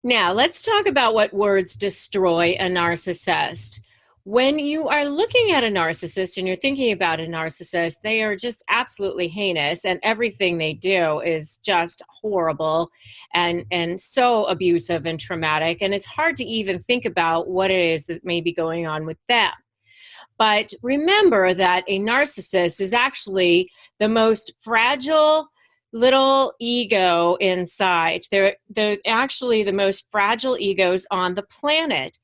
Now, let's talk about what words destroy a narcissist. When you are looking at a narcissist and you're thinking about a narcissist, they are just absolutely heinous, and everything they do is just horrible and so abusive and traumatic. And it's hard to even think about what it is that may be going on with them. But remember that a narcissist is actually the most fragile little ego inside. They're actually the most fragile egos on the planet.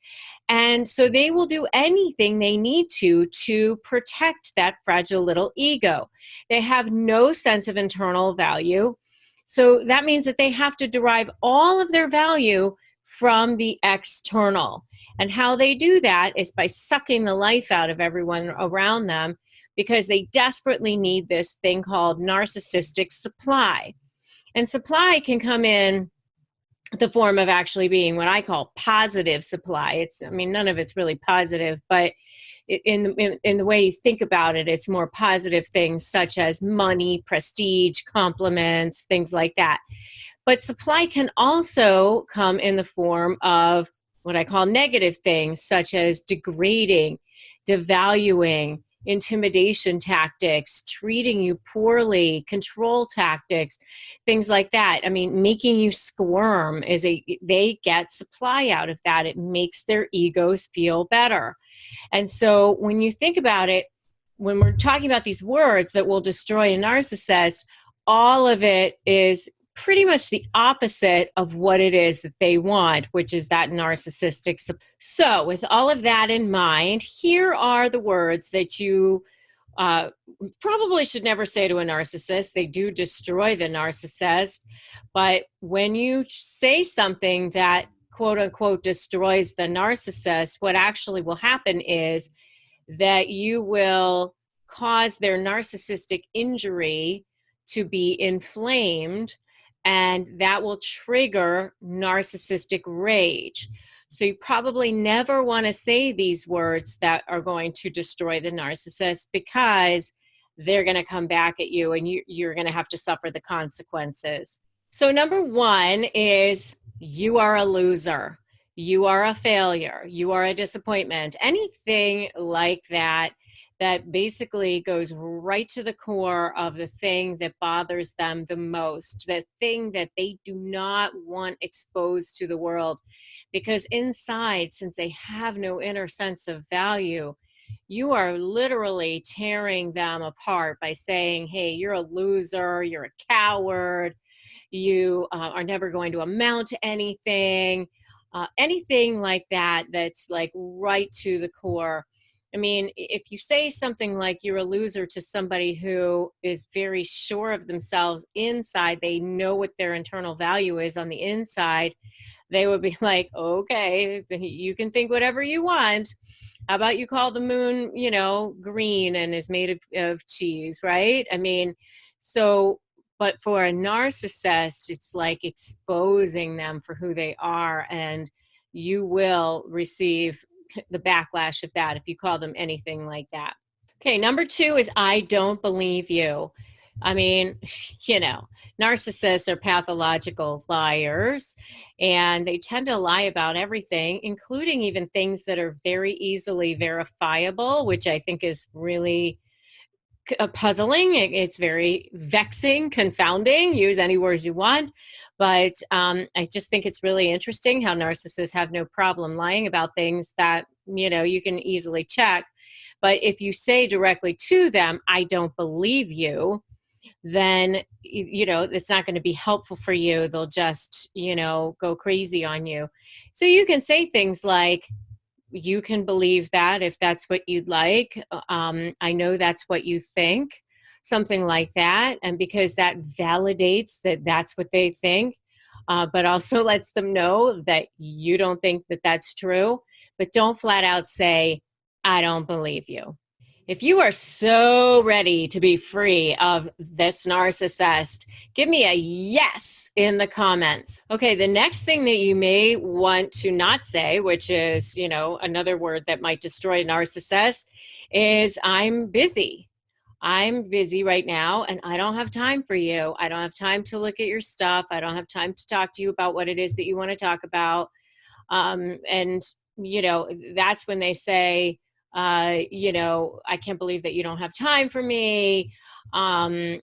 And so they will do anything they need to protect that fragile little ego. They have no sense of internal value. So that means that they have to derive all of their value from the external. And how they do that is by sucking the life out of everyone around them, because they desperately need this thing called narcissistic supply. And supply can come in the form of actually being what I call positive supply. None of it's really positive, but in the way you think about it, it's more positive things such as money, prestige, compliments, things like that. But supply can also come in the form of what I call negative things, such as degrading, devaluing, intimidation tactics, treating you poorly, control tactics, things like that. Making you squirm they get supply out of that. It makes their egos feel better. And so when you think about it, when we're talking about these words that will destroy a narcissist, all of it is pretty much the opposite of what it is that they want, which is that narcissistic. So with all of that in mind, here are the words that you probably should never say to a narcissist. They do destroy the narcissist. But when you say something that quote unquote destroys the narcissist, what actually will happen is that you will cause their narcissistic injury to be inflamed, and that will trigger narcissistic rage. So you probably never want to say these words that are going to destroy the narcissist, because they're going to come back at you and you're going to have to suffer the consequences. So number one is you are a loser. You are a failure. You are a disappointment. Anything like that basically goes right to the core of the thing that bothers them the most, the thing that they do not want exposed to the world. Because inside, since they have no inner sense of value, you are literally tearing them apart by saying, hey, you're a loser, you're a coward, you are never going to amount to anything, anything like that, that's like right to the core. If you say something like you're a loser to somebody who is very sure of themselves inside, they know what their internal value is on the inside, they would be like, okay, you can think whatever you want. How about you call the moon, green and is made of cheese, right? But for a narcissist, it's like exposing them for who they are, and you will receive the backlash of that if you call them anything like that. Okay, number two is I don't believe you. Narcissists are pathological liars, and they tend to lie about everything, including even things that are very easily verifiable, which I think is really puzzling. It's very vexing, confounding, use any words you want. But I just think it's really interesting how narcissists have no problem lying about things that, you can easily check. But if you say directly to them, I don't believe you, then, it's not going to be helpful for you. They'll just, go crazy on you. So you can say things like, you can believe that if that's what you'd like. I know that's what you think, something like that. And because that validates that that's what they think, but also lets them know that you don't think that that's true. But don't flat out say, I don't believe you. If you are so ready to be free of this narcissist, give me a yes in the comments. Okay, the next thing that you may want to not say, which is, another word that might destroy a narcissist, is I'm busy. I'm busy right now and I don't have time for you. I don't have time to look at your stuff. I don't have time to talk to you about what it is that you want to talk about. And, that's when they say, I can't believe that you don't have time for me. And,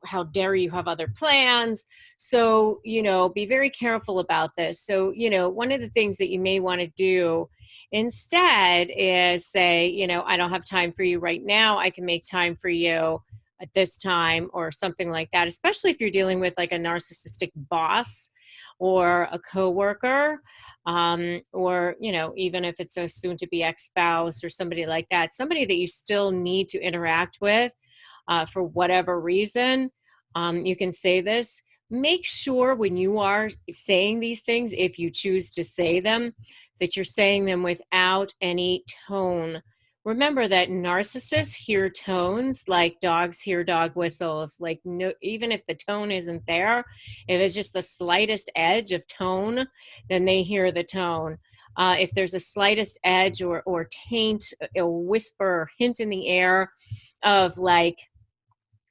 how dare you have other plans? So, be very careful about this. So, one of the things that you may want to do instead is say, I don't have time for you right now. I can make time for you at this time or something like that, especially if you're dealing with like a narcissistic boss or a coworker, or even if it's a soon-to-be ex-spouse or somebody like that, somebody that you still need to interact with for whatever reason. You can say this. Make sure when you are saying these things, if you choose to say them, that you're saying them without any tone. Remember that narcissists hear tones like dogs hear dog whistles. Like, no, even if the tone isn't there, if it's just the slightest edge of tone, then they hear the tone. If there's a slightest edge or taint, a whisper, hint in the air of like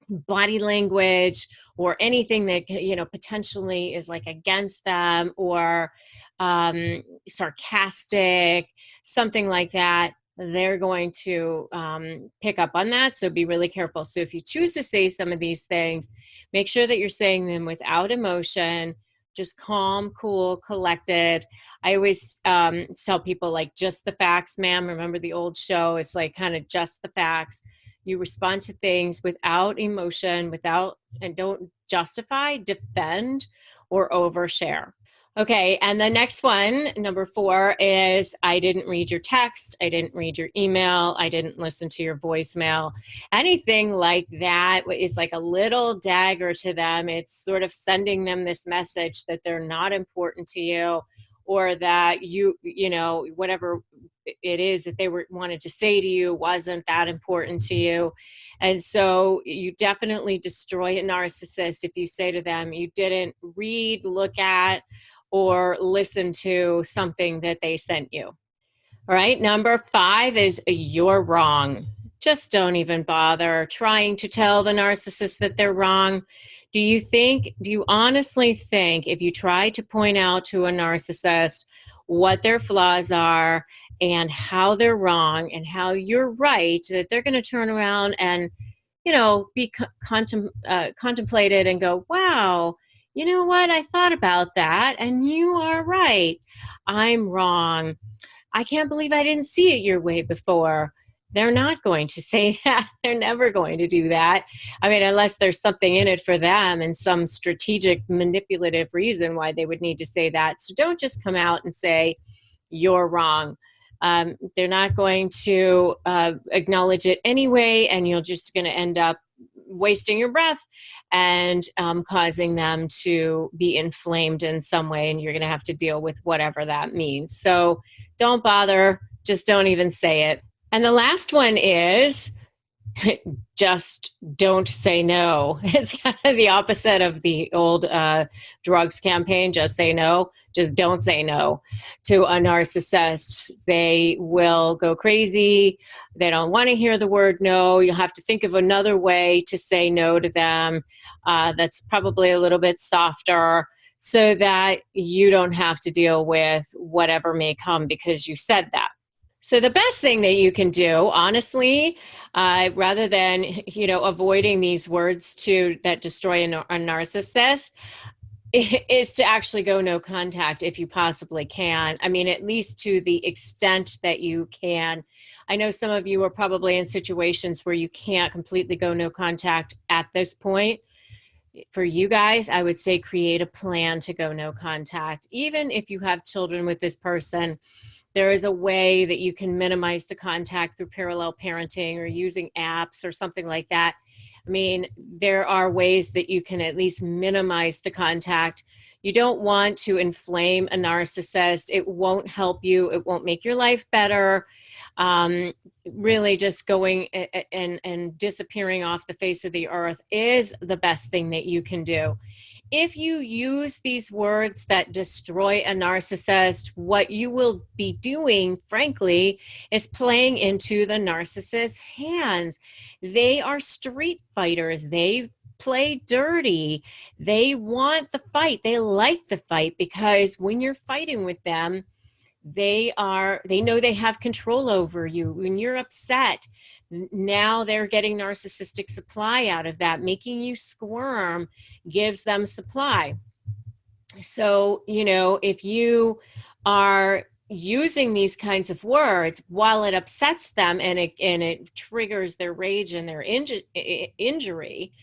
body language or anything that potentially is like against them or sarcastic, something like that, they're going to pick up on that. So be really careful. So if you choose to say some of these things, make sure that you're saying them without emotion, just calm, cool, collected. I always tell people like, just the facts, ma'am. Remember the old show? It's like kind of just the facts. You respond to things without emotion, and don't justify, defend, or overshare. Okay, and the next one, number 4, is I didn't read your text, I didn't read your email, I didn't listen to your voicemail. Anything like that is like a little dagger to them. It's sort of sending them this message that they're not important to you, or that whatever it is that they wanted to say to you wasn't that important to you. And so you definitely destroy a narcissist if you say to them, you didn't read, look at, or listen to something that they sent you. All right, number 5 is you're wrong. Just don't even bother trying to tell the narcissist that they're wrong. Do you honestly think if you try to point out to a narcissist what their flaws are and how they're wrong and how you're right, that they're going to turn around and, be contemplated and go, wow, you know what? I thought about that and you are right. I'm wrong. I can't believe I didn't see it your way before. They're not going to say that. They're never going to do that. I mean, unless there's something in it for them and some strategic manipulative reason why they would need to say that. So don't just come out and say, you're wrong. They're not going to acknowledge it anyway, and you're just going to end up wasting your breath and causing them to be inflamed in some way, and you're going to have to deal with whatever that means. So don't bother. Just don't even say it. And the last one is just don't say no. It's kind of the opposite of the old drugs campaign, just say no. Just don't say no to a narcissist. They will go crazy. They don't want to hear the word no. You'll have to think of another way to say no to them that's probably a little bit softer, so that you don't have to deal with whatever may come because you said that. So the best thing that you can do, honestly, rather than avoiding these words that destroy a narcissist, is to actually go no contact if you possibly can. I mean, at least to the extent that you can. I know some of you are probably in situations where you can't completely go no contact at this point. For you guys, I would say create a plan to go no contact. Even if you have children with this person, there is a way that you can minimize the contact through parallel parenting or using apps or something like that. I mean, there are ways that you can at least minimize the contact. You don't want to inflame a narcissist. It won't help you. It won't make your life better. Really just going and disappearing off the face of the earth is the best thing that you can do. If you use these words that destroy a narcissist, what you will be doing, frankly, is playing into the narcissist's hands. They are street fighters. They play dirty. They want the fight. They like the fight because when you're fighting with them, they know they have control over you. When you're upset, now they're getting narcissistic supply out of that. Making you squirm gives them supply. So, if you are using these kinds of words while it upsets them and it triggers their rage and their injury,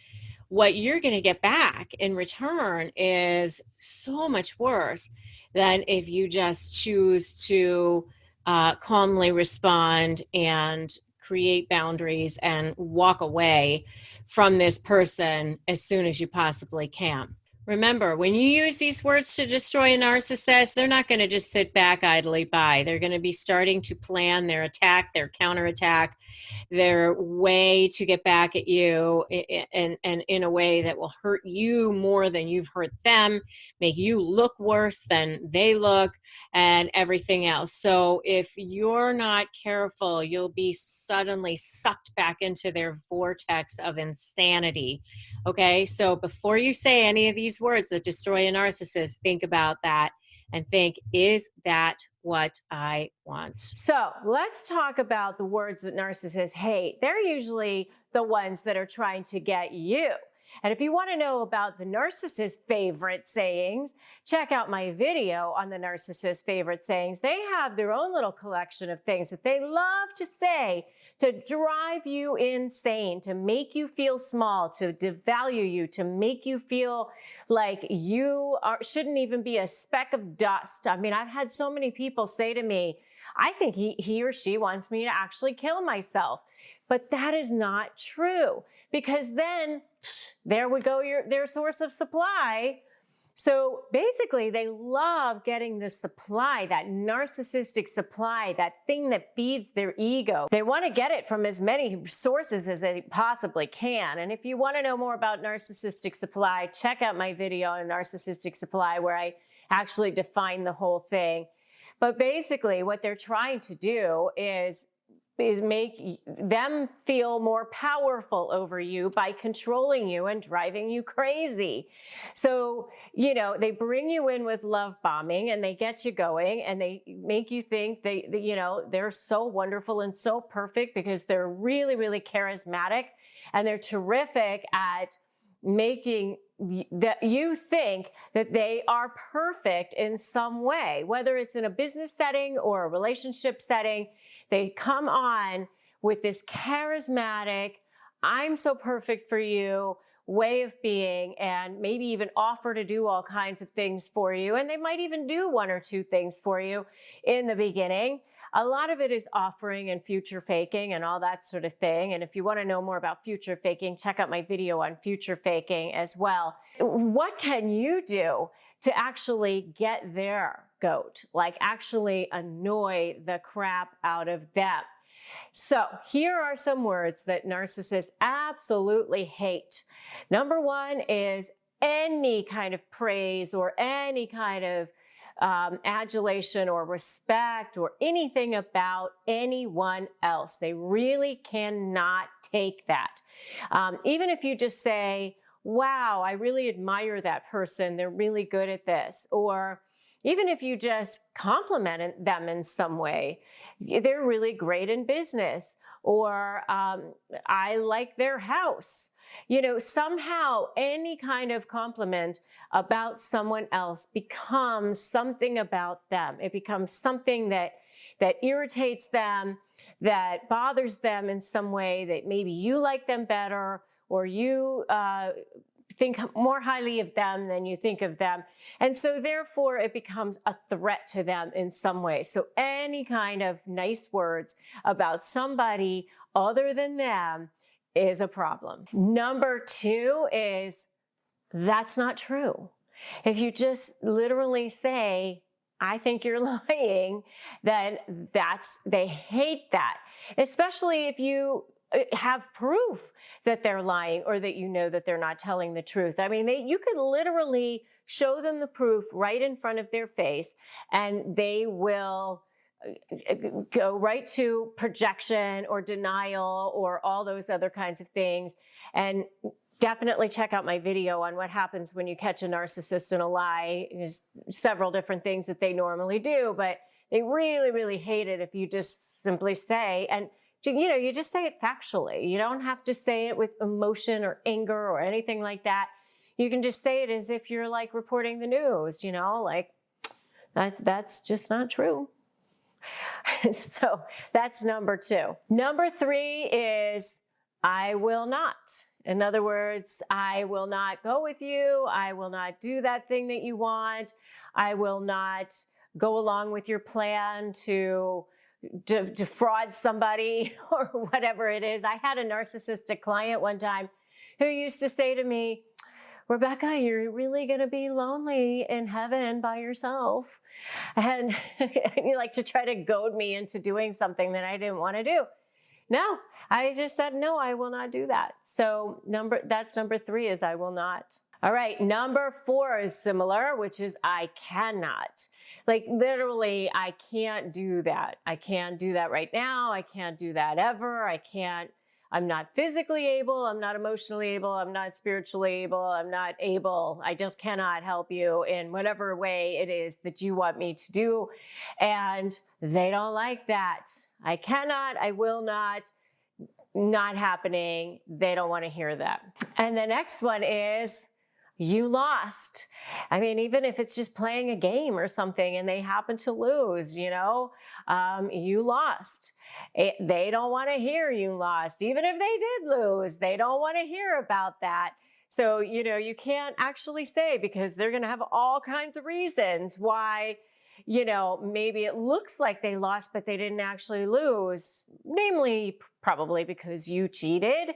what you're going to get back in return is so much worse than if you just choose to calmly respond and create boundaries and walk away from this person as soon as you possibly can. Remember, when you use these words to destroy a narcissist, they're not going to just sit back idly by. They're going to be starting to plan their attack, their counterattack, their way to get back at you, and in a way that will hurt you more than you've hurt them, make you look worse than they look, and everything else. So if you're not careful, you'll be suddenly sucked back into their vortex of insanity. Okay, so before you say any of these words that destroy a narcissist, think about that and think, is that what I want? So let's talk about the words that narcissists hate. They're usually the ones that are trying to get you. And if you want to know about the narcissist's favorite sayings, check out my video on the narcissist's favorite sayings. They have their own little collection of things that they love to say to drive you insane, to make you feel small, to devalue you, to make you feel like you shouldn't even be a speck of dust. I mean, I've had so many people say to me, I think he or she wants me to actually kill myself. But that is not true, because then there would go their source of supply. So basically, they love getting the supply, that narcissistic supply, that thing that feeds their ego. They want to get it from as many sources as they possibly can. And if you want to know more about narcissistic supply, check out my video on narcissistic supply, where I actually define the whole thing. But basically, what they're trying to do is make them feel more powerful over you by controlling you and driving you crazy. So, they bring you in with love bombing and they get you going and they make you think they're so wonderful and so perfect because they're really, really charismatic and they're terrific at making that you think that they are perfect in some way, whether it's in a business setting or a relationship setting. They come on with this charismatic, I'm so perfect for you way of being, and maybe even offer to do all kinds of things for you. And they might even do one or two things for you in the beginning. A lot of it is offering and future faking and all that sort of thing. And if you want to know more about future faking, check out my video on future faking as well. What can you do to actually get their goat, like actually annoy the crap out of them? So here are some words that narcissists absolutely hate. Number one is any kind of praise or any kind of adulation or respect or anything about anyone else. They really cannot take that. Even if you just say, wow, I really admire that person, they're really good at this. Or even if you just compliment them in some way, they're really great in business. Or I like their house. Somehow any kind of compliment about someone else becomes something about them. It becomes something that irritates them, that bothers them in some way, that maybe you like them better, or you think more highly of them than you think of them. And so therefore it becomes a threat to them in some way. So any kind of nice words about somebody other than them is a problem. Number two is, that's not true. If you just literally say, I think you're lying, then they hate that. Especially if you have proof that they're lying or that you know that they're not telling the truth. I mean, you could literally show them the proof right in front of their face, and they will go right to projection or denial or all those other kinds of things. And definitely check out my video on what happens when you catch a narcissist in a lie. There's several different things that they normally do, but they really, really hate it if you just simply say, and you just say it factually. You don't have to say it with emotion or anger or anything like that. You can just say it as if you're like reporting the news, like that's just not true. So that's number 2. Number 3 is I will not. In other words, I will not go with you. I will not do that thing that you want. I will not go along with your plan to defraud somebody or whatever it is. I had a narcissistic client one time who used to say to me, Rebecca, you're really going to be lonely in heaven by yourself. And you like to try to goad me into doing something that I didn't want to do. No, I just said, no, I will not do that. So that's number 3 is I will not. All right, number 4 is similar, which is I cannot. Like literally, I can't do that. I can't do that right now. I can't do that ever. I'm not physically able. I'm not emotionally able. I'm not spiritually able. I'm not able. I just cannot help you in whatever way it is that you want me to do. And they don't like that. I cannot, I will not happening. They don't want to hear that. And the next one is you lost. I mean, even if it's just playing a game or something and they happen to lose, you lost. They don't want to hear you lost. Even if they did lose, they don't want to hear about that. So, you can't actually say, because they're going to have all kinds of reasons why, maybe it looks like they lost, but they didn't actually lose. Namely, probably because you cheated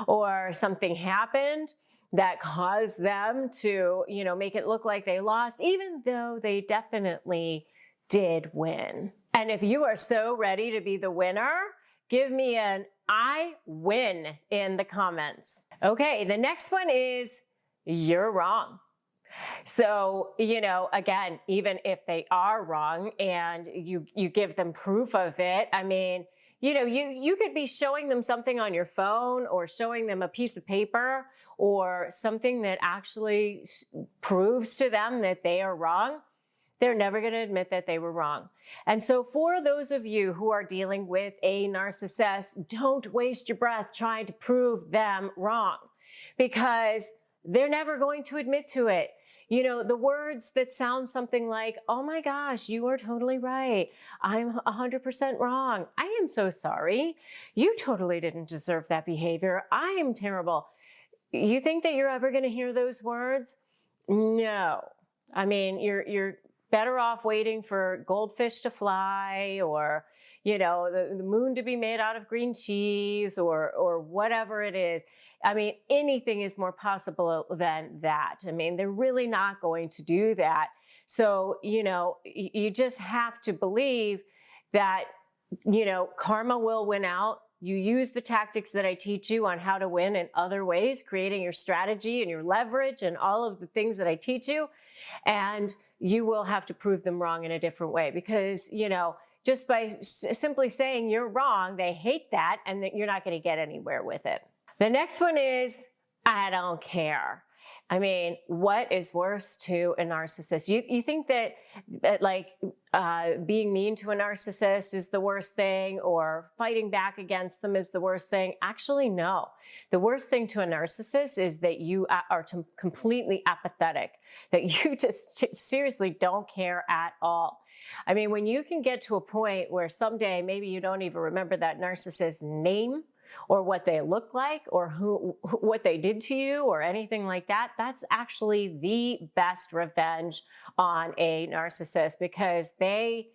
or something happened that caused them to, make it look like they lost, even though they definitely did win. And if you are so ready to be the winner, give me an I win in the comments. Okay, the next one is you're wrong. So, again, even if they are wrong and you give them proof of it, I mean, you could be showing them something on your phone or showing them a piece of paper or something that actually proves to them that they are wrong. They're never going to admit that they were wrong. And so for those of you who are dealing with a narcissist, don't waste your breath trying to prove them wrong, because they're never going to admit to it. The words that sound something like, oh my gosh, you are totally right. I'm 100% wrong. I am so sorry. You totally didn't deserve that behavior. I am terrible. You think that you're ever going to hear those words? No. I mean, you're better off waiting for goldfish to fly or, the moon to be made out of green cheese or whatever it is. I mean, anything is more possible than that. I mean, they're really not going to do that. So, you just have to believe that, karma will win out. You use the tactics that I teach you on how to win in other ways, creating your strategy and your leverage and all of the things that I teach you. And you will have to prove them wrong in a different way, because, just by simply saying you're wrong, they hate that and that you're not going to get anywhere with it. The next one is, I don't care. I mean, what is worse to a narcissist? You think that being mean to a narcissist is the worst thing, or fighting back against them is the worst thing? Actually, no. The worst thing to a narcissist is that you are completely apathetic, that you just seriously don't care at all. I mean, when you can get to a point where someday maybe you don't even remember that narcissist's name, or what they look like, or what they did to you, or anything like that, that's actually the best revenge on a narcissist, because they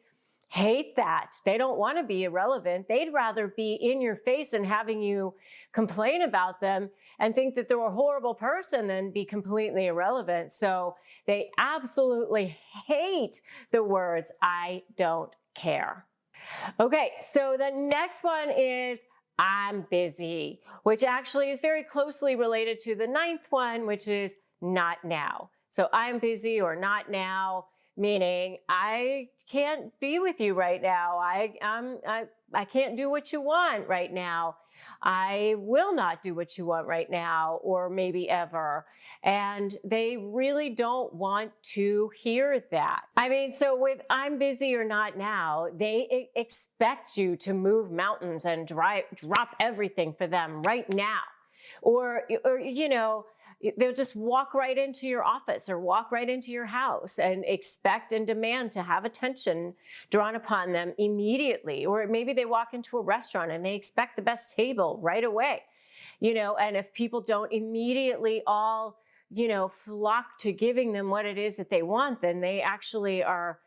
hate that. They don't want to be irrelevant. They'd rather be in your face and having you complain about them and think that they're a horrible person than be completely irrelevant. So they absolutely hate the words, I don't care. Okay, so the next one is, I'm busy, which actually is very closely related to the ninth one, which is not now. So I'm busy or not now, meaning I can't be with you right now. I can't do what you want right now. I will not do what you want right now, or maybe ever. And they really don't want to hear that. I mean, so with I'm busy or not now, they expect you to move mountains and drop everything for them right now. Or they'll just walk right into your office or walk right into your house and expect and demand to have attention drawn upon them immediately. Or maybe they walk into a restaurant and they expect the best table right away. And if people don't immediately all, flock to giving them what it is that they want, then they actually are,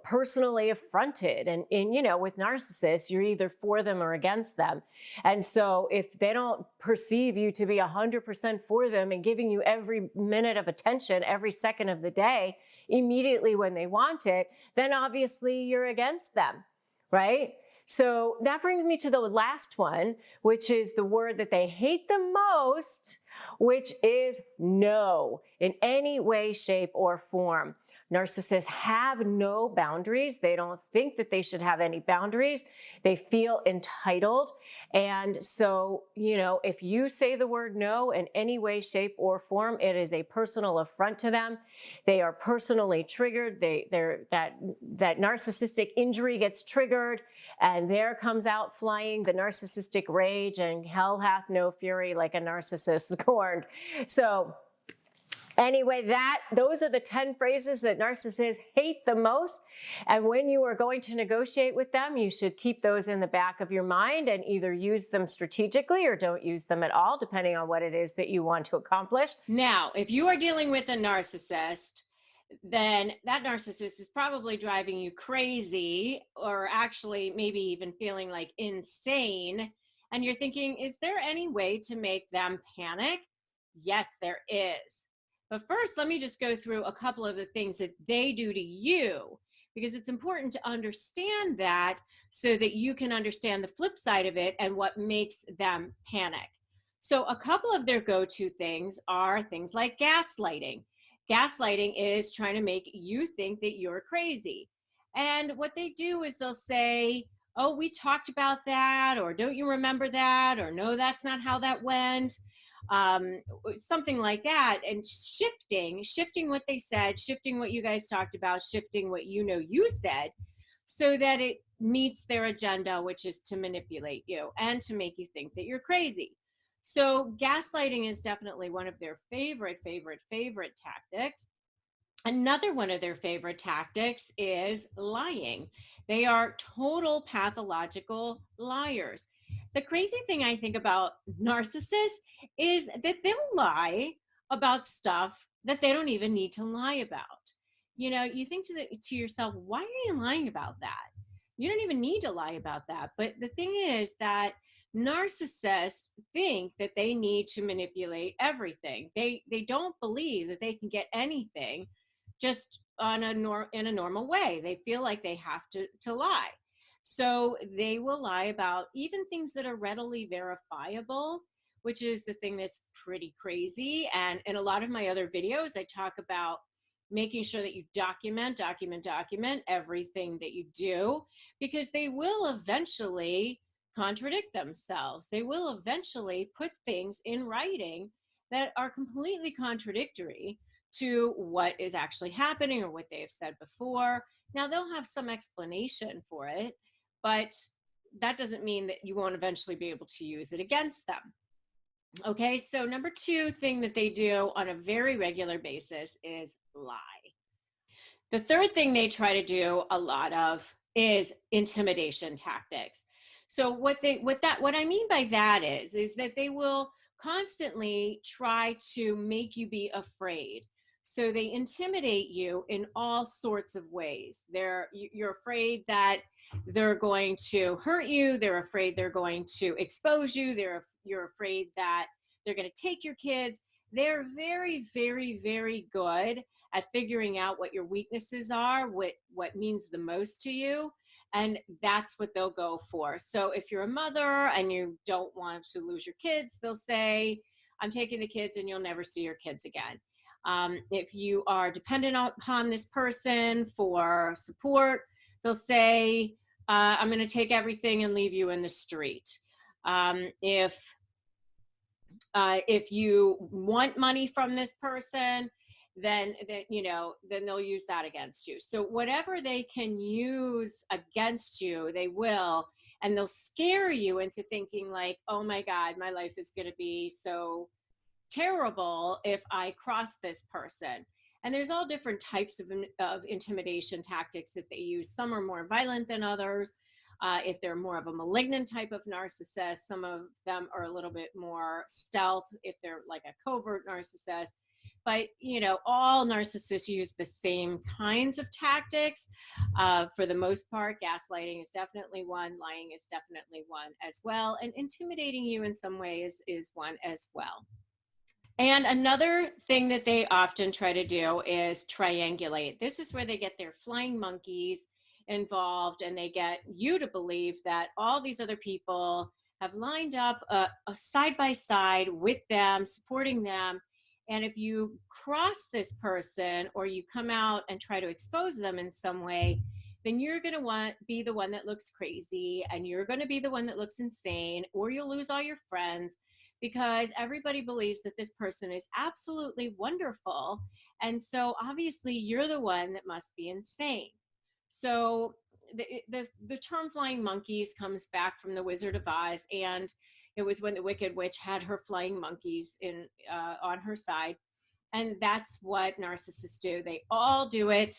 personally affronted. And with narcissists, you're either for them or against them. And so if they don't perceive you to be 100% for them and giving you every minute of attention, every second of the day, immediately when they want it, then obviously you're against them, right? So that brings me to the last one, which is the word that they hate the most, which is no, in any way, shape, or form. Narcissists have no boundaries. They don't think that they should have any boundaries. They feel entitled. And so, if you say the word no in any way, shape, or form, it is a personal affront to them. They are personally triggered. That narcissistic injury gets triggered, and there comes out flying the narcissistic rage, and hell hath no fury like a narcissist scorned. So anyway, those are the 10 phrases that narcissists hate the most. And when you are going to negotiate with them, you should keep those in the back of your mind and either use them strategically or don't use them at all, depending on what it is that you want to accomplish. Now, if you are dealing with a narcissist, then that narcissist is probably driving you crazy, or actually maybe even feeling like insane. And you're thinking, is there any way to make them panic? Yes, there is. But first, let me just go through a couple of the things that they do to you, because it's important to understand that so that you can understand the flip side of it and what makes them panic. So a couple of their go-to things are things like gaslighting. Gaslighting is trying to make you think that you're crazy. And what they do is they'll say, oh, we talked about that, or don't you remember that, or no, that's not how that went, something like that. And shifting what they said, shifting what you guys talked about, shifting what you said, so that it meets their agenda, which is to manipulate you and to make you think that you're crazy. So gaslighting is definitely one of their favorite tactics. Another one of their favorite tactics is lying. They are total pathological liars. The crazy thing I think about narcissists is that they'll lie about stuff that they don't even need to lie about. You think to yourself, why are you lying about that? You don't even need to lie about that. But the thing is that narcissists think that they need to manipulate everything. They don't believe that they can get anything just in a normal way. They feel like they have to lie. So they will lie about even things that are readily verifiable, which is the thing that's pretty crazy. And in a lot of my other videos, I talk about making sure that you document everything that you do, because they will eventually contradict themselves. They will eventually put things in writing that are completely contradictory to what is actually happening or what they have said before. Now, they'll have some explanation for it, but that doesn't mean that you won't eventually be able to use it against them. Okay, so number 2 thing that they do on a very regular basis is lie. The third thing they try to do a lot of is intimidation tactics. So what I mean by that is that they will constantly try to make you be afraid. So they intimidate you in all sorts of ways. You're afraid that they're going to hurt you. They're afraid they're going to expose you. You're afraid that they're going to take your kids. They're very, very, very good at figuring out what your weaknesses are, what means the most to you, And that's what they'll go for. So if you're a mother and you don't want to lose your kids, they'll say, I'm taking the kids and you'll never see your kids again. If you are dependent upon this person for support, they'll say, I'm going to take everything and leave you in the street. If you want money from this person, then they'll use that against you. So whatever they can use against you, they will, and they'll scare you into thinking like, oh my God, my life is going to be so terrible if I cross this person. And there's all different types of intimidation tactics that they use. Some are more violent than others. If they're more of a malignant type of narcissist, some of them are a little bit more stealth if they're like a covert narcissist. But, all narcissists use the same kinds of tactics. For the most part, gaslighting is definitely one, lying is definitely one as well, and intimidating you in some ways is one as well. And another thing that they often try to do is triangulate. This is where they get their flying monkeys involved, and they get you to believe that all these other people have lined up a side by side with them, supporting them. And if you cross this person or you come out and try to expose them in some way, then you're going to be the one that looks crazy, and you're going to be the one that looks insane, or you'll lose all your friends, because everybody believes that this person is absolutely wonderful. And so obviously you're the one that must be insane. So the term flying monkeys comes back from the Wizard of Oz, and it was when the Wicked Witch had her flying monkeys on her side. And that's what narcissists do. They all do it.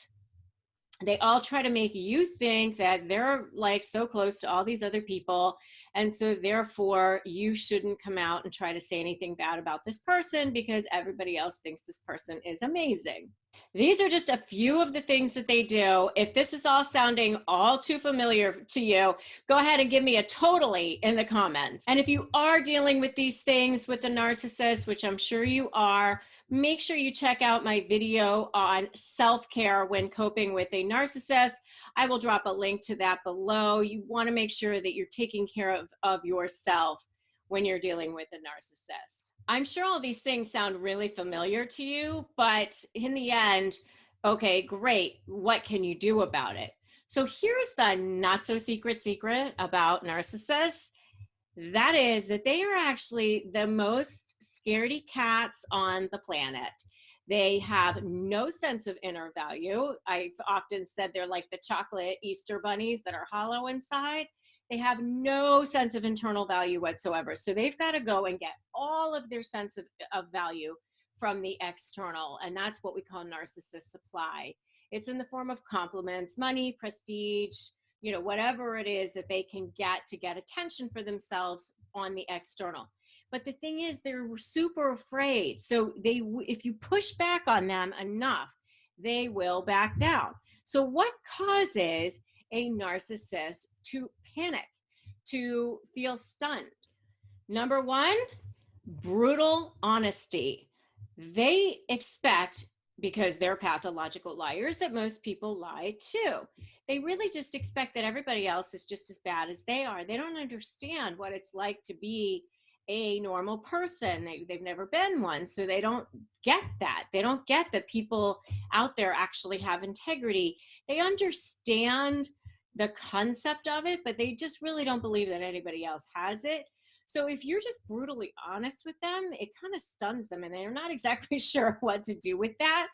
They all try to make you think that they're like so close to all these other people. And so therefore you shouldn't come out and try to say anything bad about this person because everybody else thinks this person is amazing. These are just a few of the things that they do. If this is all sounding all too familiar to you, go ahead and give me a totally in the comments. And if you are dealing with these things with a narcissist, which I'm sure you are, make sure you check out my video on self-care when coping with a narcissist. I will drop a link to that below. You want to make sure that you're taking care of yourself when you're dealing with a narcissist. I'm sure all these things sound really familiar to you, but in the end, okay, great. What can you do about it? So here's the not so secret about narcissists. That is that they are actually the most scaredy cats on the planet. They have no sense of inner value. I've often said they're like the chocolate Easter bunnies that are hollow inside. They have no sense of internal value whatsoever. So they've got to go and get all of their sense of value from the external. And that's what we call narcissist supply. It's in the form of compliments, money, prestige, whatever it is that they can get to get attention for themselves on the external. But the thing is, they're super afraid. So if you push back on them enough, they will back down. So what causes a narcissist to panic, to feel stunned? Number one, brutal honesty. They expect, because they're pathological liars, that most people lie too. They really just expect that everybody else is just as bad as they are. They don't understand what it's like to be a normal person. They've never been one, so they don't get that. They don't get that people out there actually have integrity. They understand the concept of it, but they just really don't believe that anybody else has it. So if you're just brutally honest with them, it kind of stuns them, and they're not exactly sure what to do with that.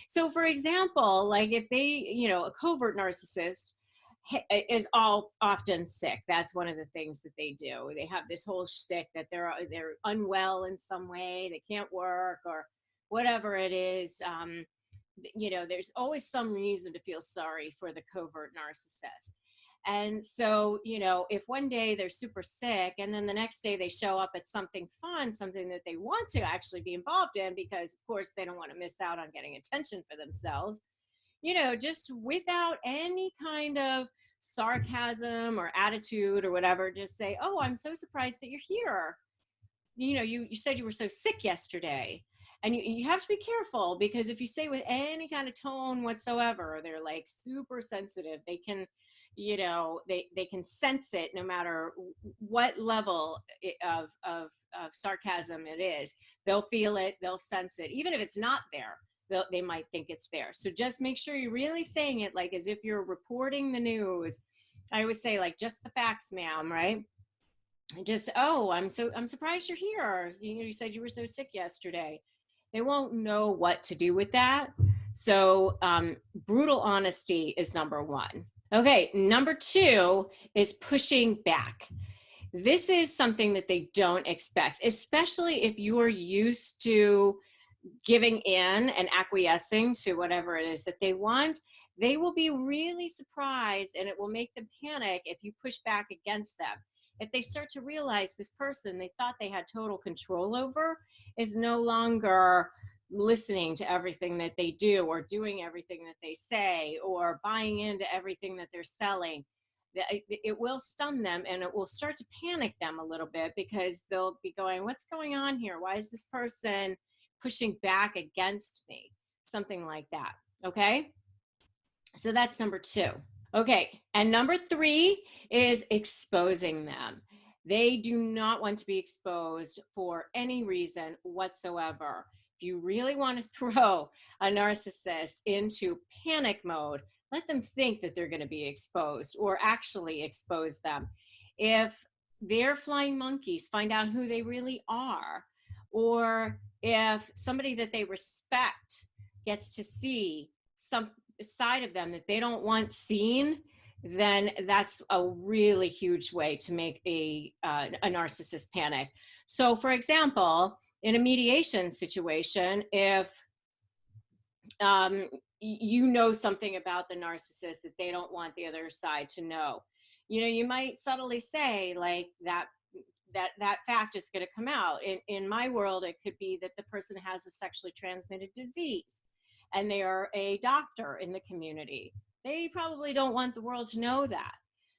So for example, like if they, a covert narcissist is all often sick. That's one of the things that they do. They have this whole shtick that they're unwell in some way, they can't work or whatever it is. There's always some reason to feel sorry for the covert narcissist. And so, if one day they're super sick and then the next day they show up at something fun, something that they want to actually be involved in, because of course they don't want to miss out on getting attention for themselves, just without any kind of sarcasm or attitude or whatever, just say, oh, I'm so surprised that you're here. You said you were so sick yesterday. And you have to be careful, because if you say with any kind of tone whatsoever, they're like super sensitive. They can, they can sense it no matter what level of sarcasm it is. They'll feel it, they'll sense it. Even if it's not there, they might think it's there. So just make sure you're really saying it like as if you're reporting the news. I always say, like, just the facts, ma'am, right? Just, oh, I'm surprised you're here. You said you were so sick yesterday. They won't know what to do with that. So brutal honesty is number one. Okay, number two is pushing back. This is something that they don't expect, especially if you are used to giving in and acquiescing to whatever it is that they want. They will be really surprised, and it will make them panic if you push back against them. If they start to realize this person they thought they had total control over is no longer listening to everything that they do, or doing everything that they say, or buying into everything that they're selling, it will stun them, and it will start to panic them a little bit, because they'll be going, what's going on here? Why is this person pushing back against me? Something like that. Okay. So that's number two. Okay. And number three is exposing them. They do not want to be exposed for any reason whatsoever. If you really want to throw a narcissist into panic mode, let them think that they're going to be exposed, or actually expose them. If they're flying monkeys, find out who they really are. Or if somebody that they respect gets to see some side of them that they don't want seen, then that's a really huge way to make a narcissist panic. So, for example, in a mediation situation, if you know something about the narcissist that they don't want the other side to know, you might subtly say, like, that fact is going to come out. In my world, it could be that the person has a sexually transmitted disease and they are a doctor in the community. They probably don't want the world to know that.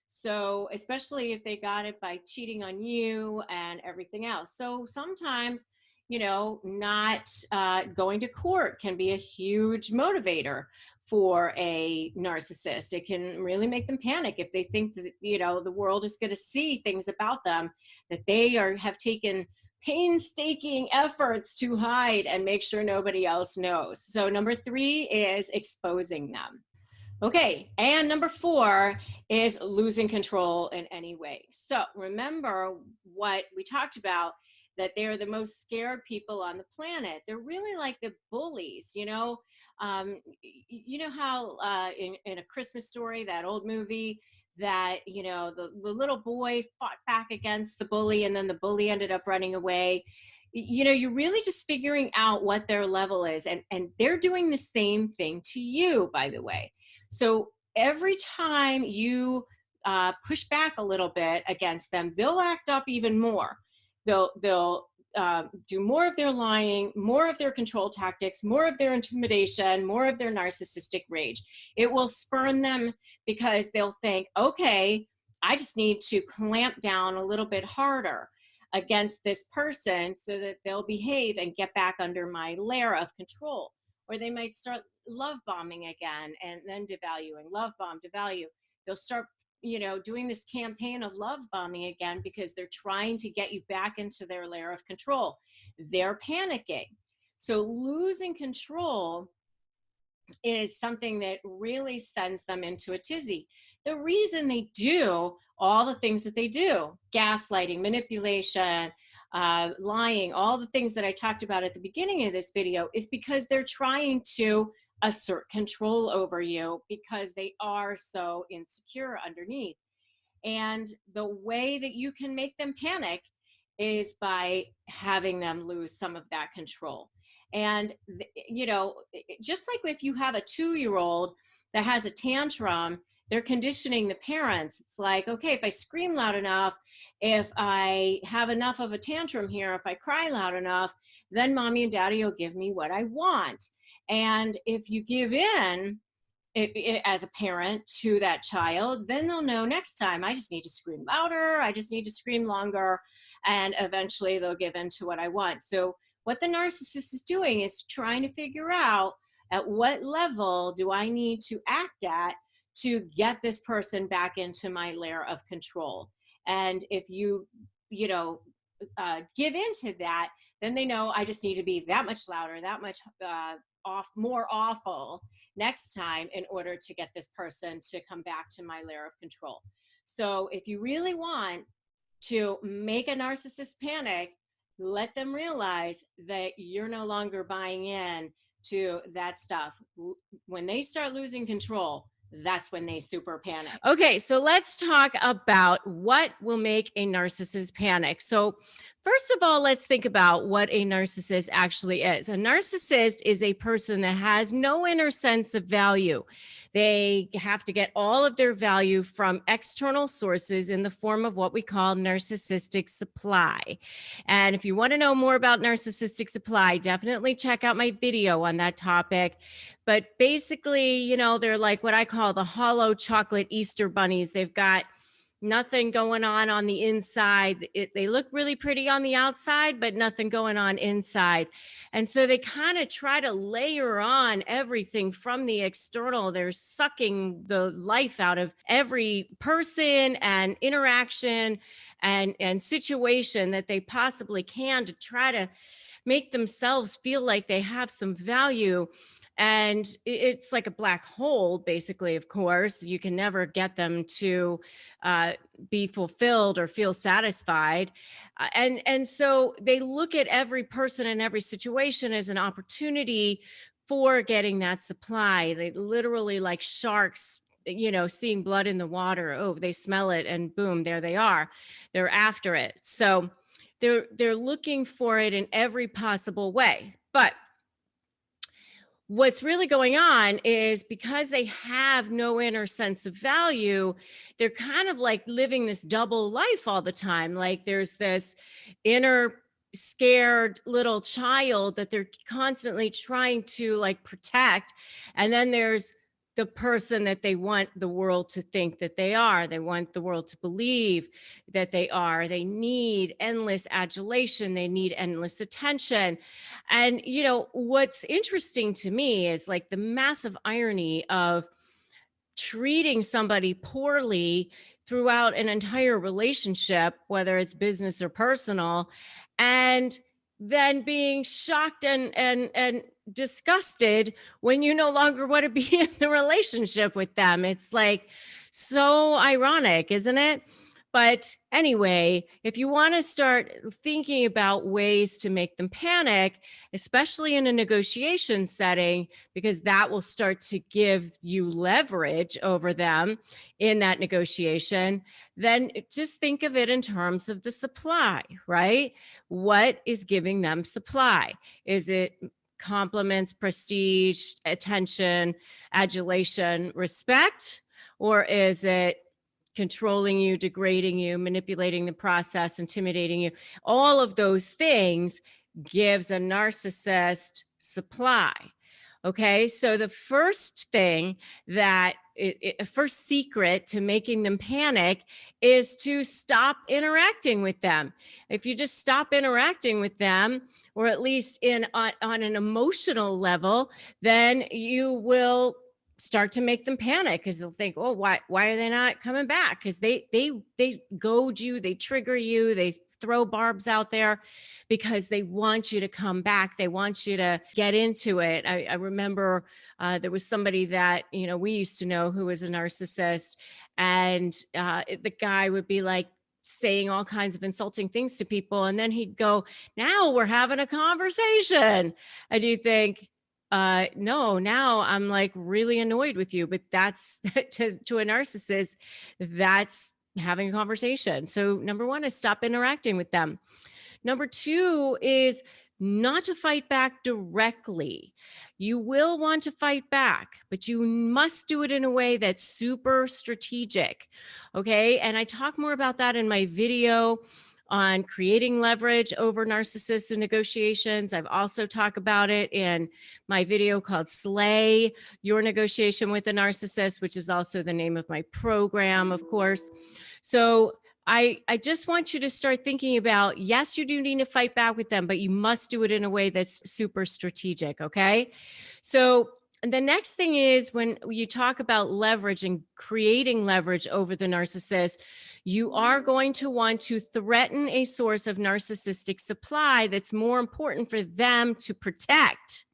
So, especially if they got it by cheating on you and everything else. So sometimes, not going to court can be a huge motivator for a narcissist. It can really make them panic if they think that, the world is going to see things about them that they have taken painstaking efforts to hide and make sure nobody else knows. So number three is exposing them. Okay, and number four is losing control in any way. So remember what we talked about, that they're the most scared people on the planet. They're really like the bullies, you know how in A Christmas Story, that old movie, that the little boy fought back against the bully, and then the bully ended up running away. You're really just figuring out what their level is, and they're doing the same thing to you, by the way. So every time you push back a little bit against them, they'll act up even more. They'll do more of their lying, more of their control tactics, more of their intimidation, more of their narcissistic rage. It will spurn them, because they'll think, okay, I just need to clamp down a little bit harder against this person so that they'll behave and get back under my layer of control. Or they might start love bombing again, and then devaluing, love bomb, devalue. They'll start doing this campaign of love bombing again, because they're trying to get you back into their layer of control. They're panicking. So losing control is something that really sends them into a tizzy. The reason they do all the things that they do, gaslighting, manipulation, lying, all the things that I talked about at the beginning of this video, is because they're trying to assert control over you, because they are so insecure underneath. And the way that you can make them panic is by having them lose some of that control. And, just like if you have a 2-year-old that has a tantrum, they're conditioning the parents. It's like, okay, if I scream loud enough, if I have enough of a tantrum here, if I cry loud enough, then mommy and daddy will give me what I want. And if you give in as a parent to that child, then they'll know next time, I just need to scream louder, I just need to scream longer, and eventually they'll give in to what I want. So What the narcissist is doing is trying to figure out at what level do I need to act at to get this person back into my layer of control. And if you know, give into that, then they know I just need to be that much louder, that much more awful next time in order to get this person to come back to my layer of control. So if you really want to make a narcissist panic, let them realize that you're no longer buying in to that stuff. When they start losing control, that's when they super panic. Okay, so let's talk about what will make a narcissist panic. So, first of all, let's think about what a narcissist actually is. A narcissist is a person that has no inner sense of value. They have to get all of their value from external sources in the form of what we call narcissistic supply. And if you want to know more about narcissistic supply, definitely check out my video on that topic. But basically, you know, they're like what I call the hollow chocolate Easter bunnies. They've got nothing going on the inside. They look really pretty on the outside, but nothing going on inside. And so they kind of try to layer on everything from the external. They're sucking the life out of every person and interaction and situation that they possibly can to try to make themselves feel like they have some value. And it's like a black hole, basically. Of course, you can never get them to be fulfilled or feel satisfied. And so they look at every person and every situation as an opportunity for getting that supply. They literally, like sharks, you know, seeing blood in the water. Oh, they smell it and boom, there they are. They're after it. So they're looking for it in every possible way. But what's really going on is because they have no inner sense of value, they're kind of like living this double life all the time. Like there's this inner scared little child that they're constantly trying to like protect. And then there's the person that they want the world to think that they are. They want the world to believe that they are. They need endless adulation. They need endless attention. And, you know, what's interesting to me is like the massive irony of treating somebody poorly throughout an entire relationship, whether it's business or personal, and then being shocked and disgusted when you no longer want to be in the relationship with them. It's like so ironic, isn't it? But anyway, if you want to start thinking about ways to make them panic, especially in a negotiation setting, because that will start to give you leverage over them in that negotiation, then just think of it in terms of the supply, right? What is giving them supply? Is it compliments, prestige, attention, adulation, respect? Or is it controlling you, degrading you, manipulating the process, intimidating you? All of those things gives a narcissist supply. Okay, so the first thing that first secret to making them panic is to stop interacting with them. If you just stop interacting with them, or at least on an emotional level, then you will start to make them panic, because they'll think, oh, why are they not coming back? Because they goad you, they trigger you, they throw barbs out there because they want you to come back. They want you to get into it. I remember there was somebody that, you know, we used to know who was a narcissist, and the guy would be like saying all kinds of insulting things to people, and then he'd go, now we're having a conversation. And you think, no, now I'm like really annoyed with you. But that's to a narcissist, that's having a conversation. So number one is stop interacting with them. Number two is not to fight back directly. You will want to fight back, but you must do it in a way that's super strategic. Okay. And I talk more about that in my video on creating leverage over narcissists in negotiations. I've also talked about it in my video called Slay Your Negotiation with a Narcissist, which is also the name of my program, of course. So I just want you to start thinking about, yes, you do need to fight back with them, but you must do it in a way that's super strategic. Okay. So the next thing is, when you talk about leverage and creating leverage over the narcissist, you are going to want to threaten a source of narcissistic supply that's more important for them to protect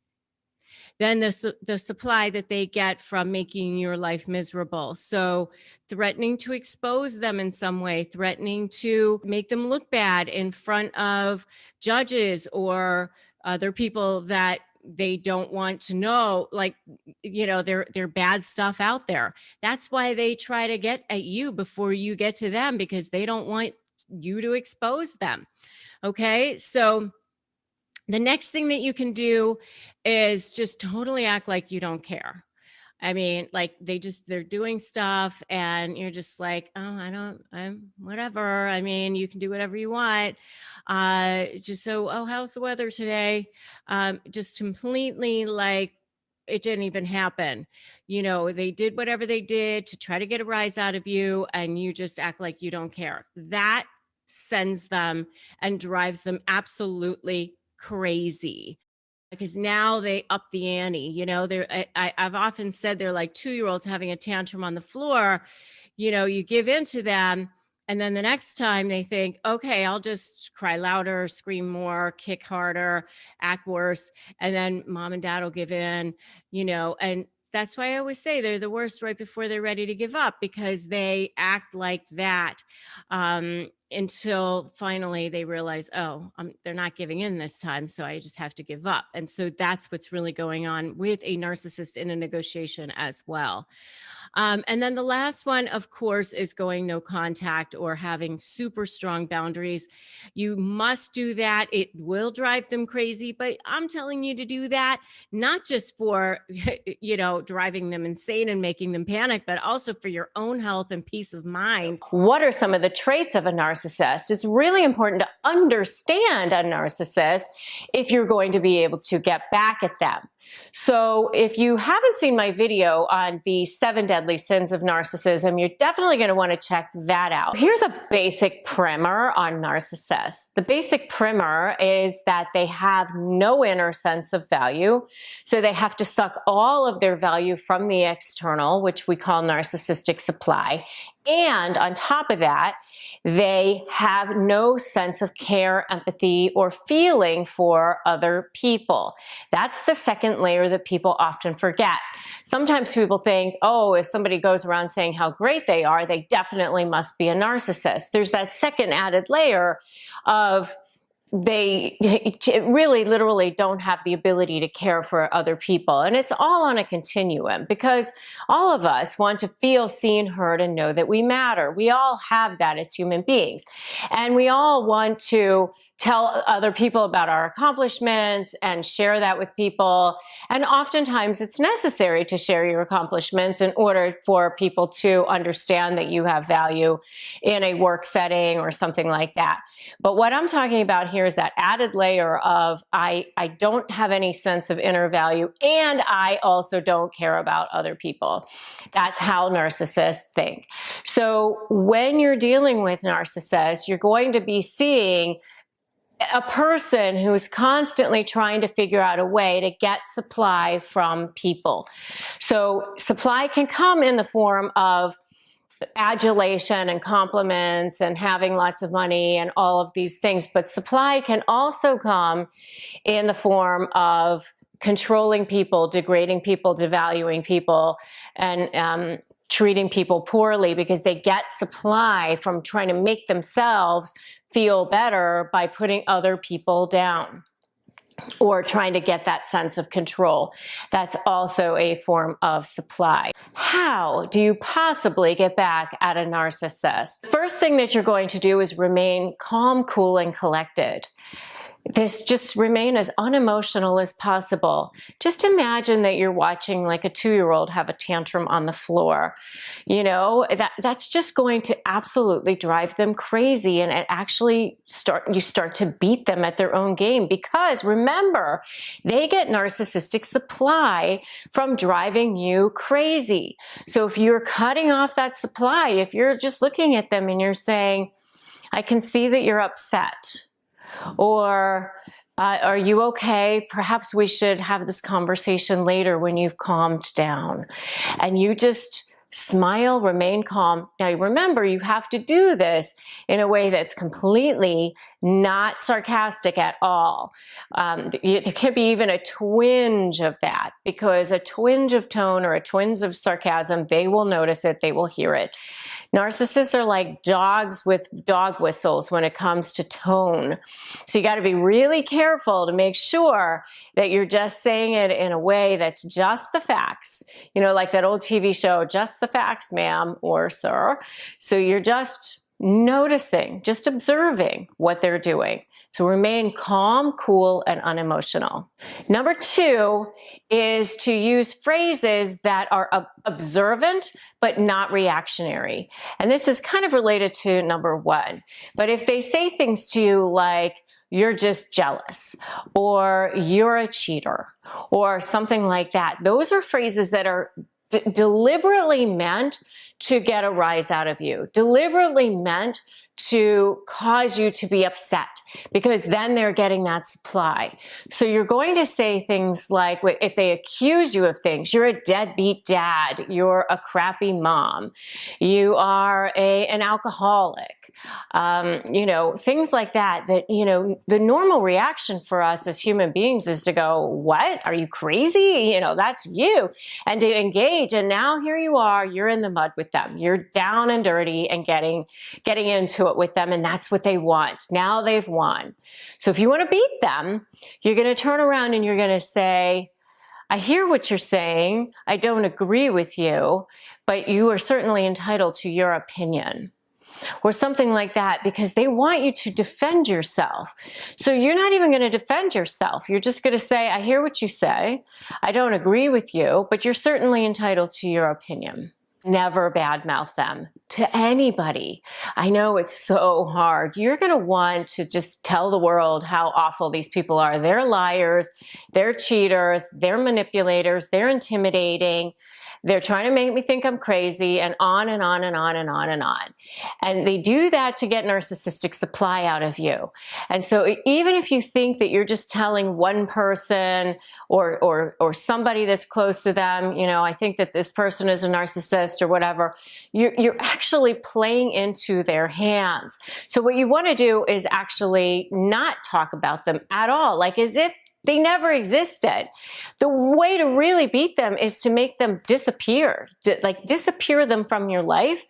than the supply that they get from making your life miserable. So threatening to expose them in some way, threatening to make them look bad in front of judges or other people that they don't want to know, like, their bad stuff out there. That's why they try to get at you before you get to them, because they don't want you to expose them. Okay. So the next thing that you can do is just totally act like you don't care. I mean, like, they're doing stuff and you're just like, oh, I'm whatever. I mean, you can do whatever you want. Oh, how's the weather today? Just completely like it didn't even happen. They did whatever they did to try to get a rise out of you, and you just act like you don't care. That sends them and drives them absolutely crazy, because now they up the ante. I've often said they're like 2-year-olds having a tantrum on the floor. You give in to them, and then the next time they think, okay, I'll just cry louder, scream more, kick harder, act worse, and then mom and dad will give in. And that's why I always say they're the worst right before they're ready to give up, because they act like that until finally they realize, oh, they're not giving in this time, so I just have to give up. And so that's what's really going on with a narcissist in a negotiation as well. And then the last one, of course, is going no contact or having super strong boundaries. You must do that. It will drive them crazy, but I'm telling you to do that, not just for, driving them insane and making them panic, but also for your own health and peace of mind. What are some of the traits of a narcissist? It's really important to understand a narcissist if you're going to be able to get back at them. So if you haven't seen my video on the 7 deadly sins of narcissism, you're definitely going to want to check that out. Here's a basic primer on narcissists. The basic primer is that they have no inner sense of value. So they have to suck all of their value from the external, which we call narcissistic supply. And on top of that, they have no sense of care, empathy, or feeling for other people. That's the second layer that people often forget. Sometimes people think, oh, if somebody goes around saying how great they are, they definitely must be a narcissist. There's that second added layer of they really literally don't have the ability to care for other people. And it's all on a continuum, because all of us want to feel seen, heard, and know that we matter. We all have that as human beings. And we all want to tell other people about our accomplishments and share that with people. And oftentimes it's necessary to share your accomplishments in order for people to understand that you have value in a work setting or something like that. But what I'm talking about here is that added layer of I don't have any sense of inner value, and I also don't care about other people. That's how narcissists think. So when you're dealing with narcissists, you're going to be seeing a person who's constantly trying to figure out a way to get supply from people. So supply can come in the form of adulation and compliments and having lots of money and all of these things, but supply can also come in the form of controlling people, degrading people, devaluing people, and treating people poorly, because they get supply from trying to make themselves feel better by putting other people down or trying to get that sense of control. That's also a form of supply. How do you possibly get back at a narcissist? First thing that you're going to do is remain calm, cool, and collected. Just remain as unemotional as possible. Just imagine that you're watching like a 2-year-old have a tantrum on the floor. That's just going to absolutely drive them crazy, and you start to beat them at their own game, because remember, they get narcissistic supply from driving you crazy. So if you're cutting off that supply, if you're just looking at them and you're saying, I can see that you're upset. Or, are you okay? Perhaps we should have this conversation later when you've calmed down. And you just smile, remain calm. Now, remember, you have to do this in a way that's completely not sarcastic at all. There can be even a twinge of that, because a twinge of tone or a twinge of sarcasm, they will notice it, they will hear it. Narcissists are like dogs with dog whistles when it comes to tone. So you got to be really careful to make sure that you're just saying it in a way that's just the facts. You know, like that old TV show, Just the Facts, ma'am or sir. So you're just noticing, just observing what they're doing. So remain calm, cool, and unemotional. Number 2 is to use phrases that are observant but not reactionary. And this is kind of related to number 1. But if they say things to you like, you're just jealous, or you're a cheater, or something like that, those are phrases that are deliberately meant to get a rise out of you, deliberately meant to cause you to be upset, because then they're getting that supply. So you're going to say things like, if they accuse you of things, you're a deadbeat dad, you're a crappy mom, you are an alcoholic, things like that, the normal reaction for us as human beings is to go, what? Are you crazy? That's you. And to engage. And now here you are, you're in the mud with them. You're down and dirty and getting into it with them. And that's what they want. Now they've won. So if you want to beat them, you're going to turn around and you're going to say, I hear what you're saying. I don't agree with you, but you are certainly entitled to your opinion. Or something like that, because they want you to defend yourself. So you're not even going to defend yourself. You're just going to say, I hear what you say. I don't agree with you, but you're certainly entitled to your opinion. Never badmouth them to anybody. I know it's so hard. You're going to want to just tell the world how awful these people are. They're liars, they're cheaters, they're manipulators, they're intimidating. They're trying to make me think I'm crazy, and on and on and on and on and on. And they do that to get narcissistic supply out of you. And so even if you think that you're just telling one person or somebody that's close to them, I think that this person is a narcissist or whatever, you're actually playing into their hands. So what you want to do is actually not talk about them at all, like as if they never existed. The way to really beat them is to make them disappear, disappear them from your life,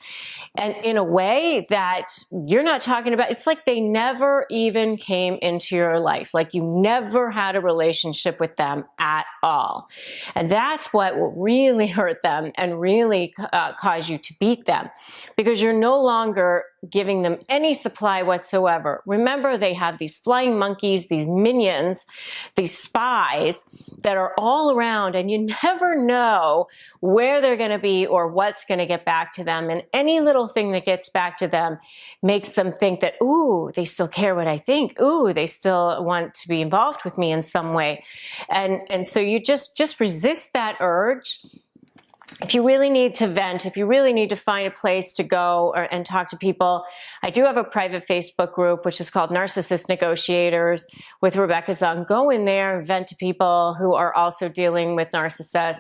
and in a way that you're not talking about. It's like they never even came into your life, like you never had a relationship with them at all. And that's what will really hurt them and really cause you to beat them, because you're no longer giving them any supply whatsoever. Remember, they have these flying monkeys, these minions, these spies that are all around, and you never know where they're going to be or what's going to get back to them. And any little thing that gets back to them makes them think that, ooh, they still care what I think. Ooh, they still want to be involved with me in some way. And so you just resist that urge. If you really need to vent, if you really need to find a place to go and talk to people, I do have a private Facebook group, which is called Narcissist Negotiators with Rebecca Zung. Go in there and vent to people who are also dealing with narcissists,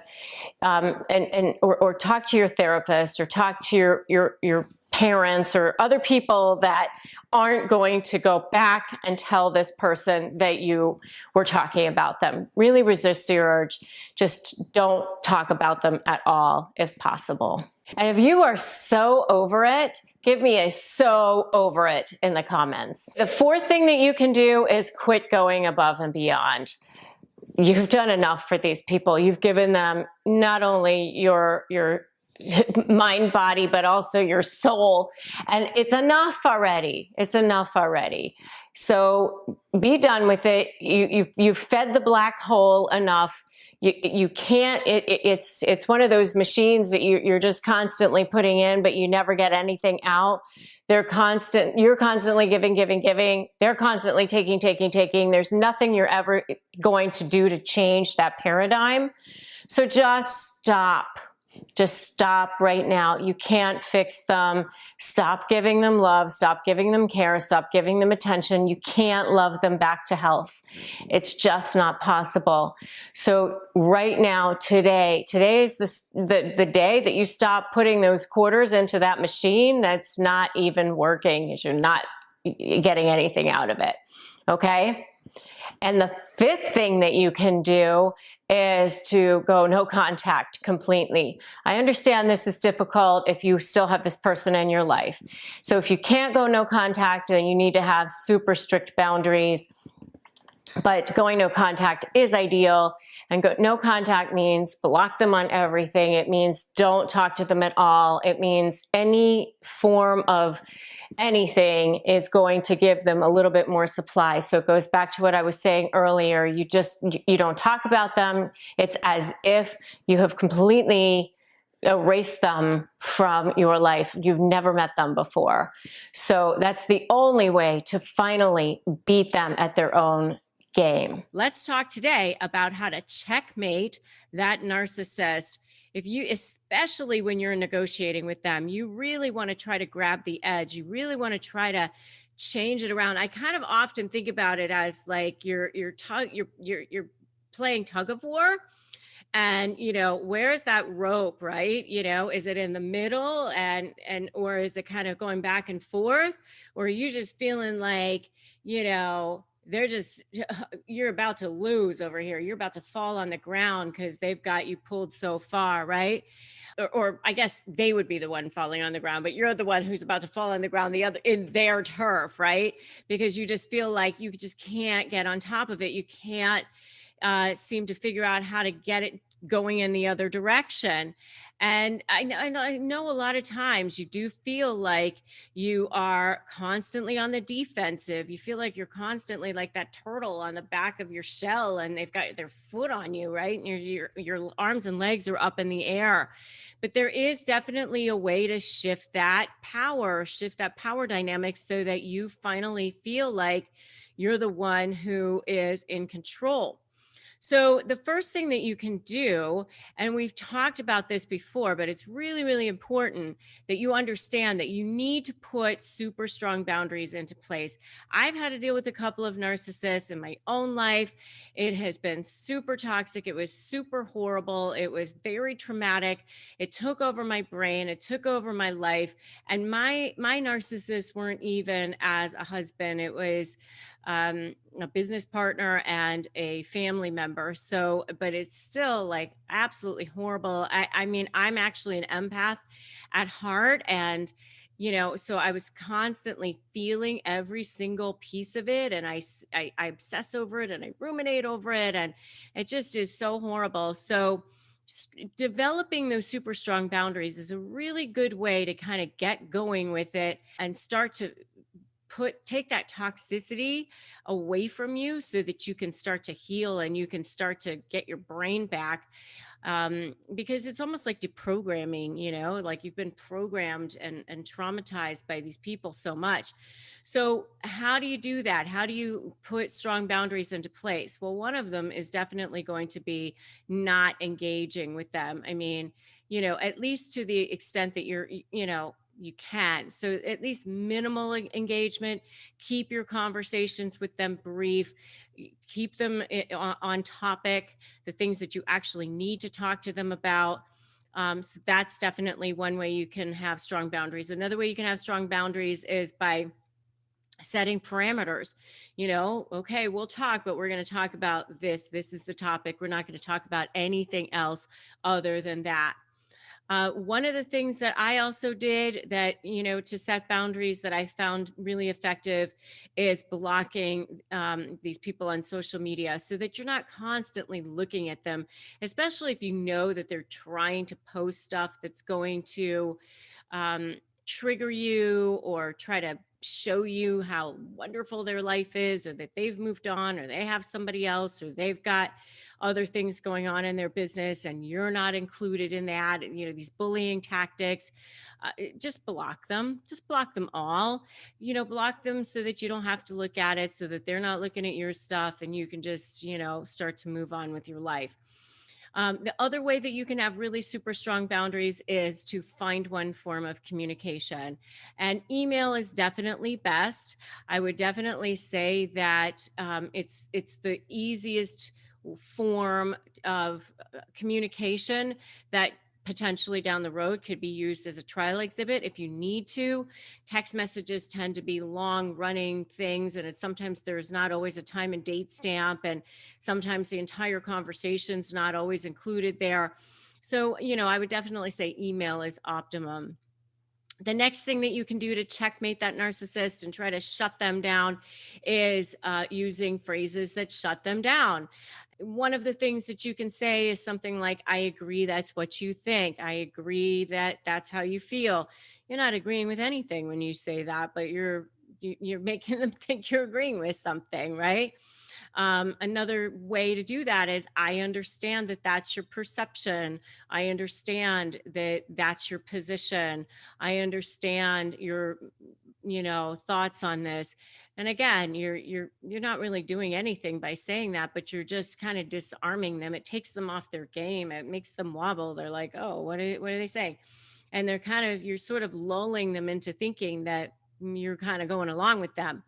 or talk to your therapist, or talk to your parents or other people that aren't going to go back and tell this person that you were talking about them. Really resist the urge. Just don't talk about them at all if possible. And if you are so over it, give me a so over it in the comments. The 4th thing that you can do is quit going above and beyond. You've done enough for these people. You've given them not only your mind, body, but also your soul. And it's enough already. It's enough already. So be done with it. You've fed the black hole enough. You can't, it's one of those machines that you're just constantly putting in, but you never get anything out. You're constantly giving. They're constantly taking. There's nothing you're ever going to do to change that paradigm. So just stop. Just stop right now. You can't fix them. Stop giving them love. Stop giving them care. Stop giving them attention. You can't love them back to health. It's just not possible. So right now, today is the day that you stop putting those quarters into that machine that's not even working, because you're not getting anything out of it. Okay? And the fifth thing that you can do is to go no contact completely. I understand this is difficult if you still have this person in your life. So if you can't go no contact, then you need to have super strict boundaries. But going no contact is ideal. And no contact means block them on everything. It means don't talk to them at all. It means any form of anything is going to give them a little bit more supply. So it goes back to what I was saying earlier. You don't talk about them. It's as if you have completely erase them from your life. You've never met them before. So that's the only way to finally beat them at their own game. Let's talk today about how to checkmate that narcissist. Especially when you're negotiating with them, you really want to try to grab the edge. You really want to try to change it around. I kind of often think about it as like you're playing tug of war. And, where is that rope, right? Is it in the middle or is it kind of going back and forth? Or are you just feeling like, you're about to lose over here. You're about to fall on the ground because they've got you pulled so far, right? Or I guess they would be the one falling on the ground, but you're the one who's about to fall on the ground, the other in their turf, right? Because you just feel like you just can't get on top of it. You can't seem to figure out how to get it going in the other direction. And I know a lot of times you do feel like you are constantly on the defensive. You feel like you're constantly like that turtle on the back of your shell and they've got their foot on you, right? And your arms and legs are up in the air. But there is definitely a way to shift that power dynamic so that you finally feel like you're the one who is in control. So the first thing that you can do, and we've talked about this before, but it's really, really important that you understand that you need to put super strong boundaries into place. I've had to deal with a couple of narcissists in my own life. It has been super toxic. It was super horrible. It was very traumatic. It took over my brain. It took over my life. And my narcissists weren't even as a husband. It was a business partner and a family member. So, but it's still like absolutely horrible. I mean, I'm actually an empath at heart. And, so I was constantly feeling every single piece of it. And I obsess over it and I ruminate over it. And it just is so horrible. So, developing those super strong boundaries is a really good way to kind of get going with it and start to take that toxicity away from you so that you can start to heal and you can start to get your brain back. Because it's almost like deprogramming, like you've been programmed and traumatized by these people so much. So how do you do that? How do you put strong boundaries into place? Well, one of them is definitely going to be not engaging with them. I mean, at least to the extent that you can. So at least minimal engagement, keep your conversations with them brief, keep them on topic, the things that you actually need to talk to them about. So that's definitely one way you can have strong boundaries. Another way you can have strong boundaries is by setting parameters. Okay, we'll talk, but we're going to talk about this. This is the topic. We're not going to talk about anything else other than that. One of the things that I also did that, to set boundaries that I found really effective is blocking these people on social media so that you're not constantly looking at them, especially if you know that they're trying to post stuff that's going to trigger you or try to show you how wonderful their life is, or that they've moved on, or they have somebody else, or they've got other things going on in their business and you're not included in that. These bullying tactics, just block them all. Block them so that you don't have to look at it, so that they're not looking at your stuff and you can just start to move on with your life. The other way that you can have really super strong boundaries is to find one form of communication. And email is definitely best. I would definitely say that it's the easiest form of communication that potentially down the road could be used as a trial exhibit if you need to. Text messages tend to be long running things, and sometimes there's not always a time and date stamp, and sometimes the entire conversation's not always included there. So, I would definitely say email is optimum. The next thing that you can do to checkmate that narcissist and try to shut them down is using phrases that shut them down. One of the things that you can say is something like, I agree that's what you think. I agree that that's how you feel. You're not agreeing with anything when you say that, but you're making them think you're agreeing with something, right? Another way to do that is, I understand that that's your perception. I understand that that's your position. I understand your, thoughts on this. And again, you're not really doing anything by saying that, but you're just kind of disarming them. It takes them off their game. It makes them wobble. They're like, oh, what are they saying? And you're sort of lulling them into thinking that you're kind of going along with them.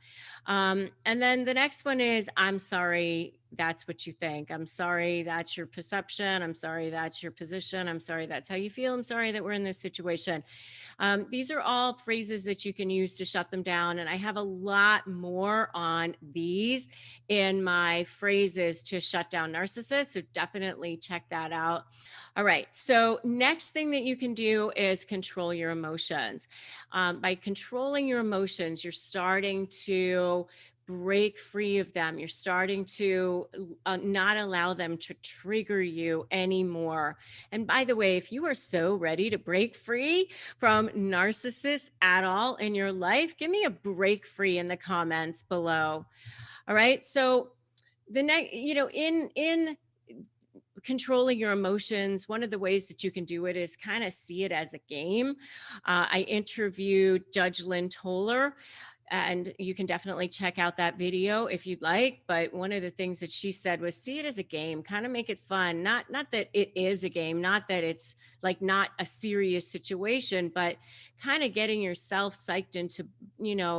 And then the next one is, I'm sorry, that's what you think. I'm sorry, that's your perception. I'm sorry, that's your position. I'm sorry, that's how you feel. I'm sorry that we're in this situation. These are all phrases that you can use to shut them down. And I have a lot more on these in my phrases to shut down narcissists. So definitely check that out. All right. So next thing that you can do is control your emotions. By controlling your emotions, you're starting to break free of them. You're starting to not allow them to trigger you anymore. And by the way, if you are so ready to break free from narcissists at all in your life, give me a break free in the comments below. All right. So the next, in controlling your emotions, one of the ways that you can do it is kind of see it as a game. I interviewed Judge Lynn Toller, and you can definitely check out that video if you'd like. But one of the things that she said was, see it as a game, kind of make it fun. Not that it is a game, not that it's like not a serious situation, but kind of getting yourself psyched into,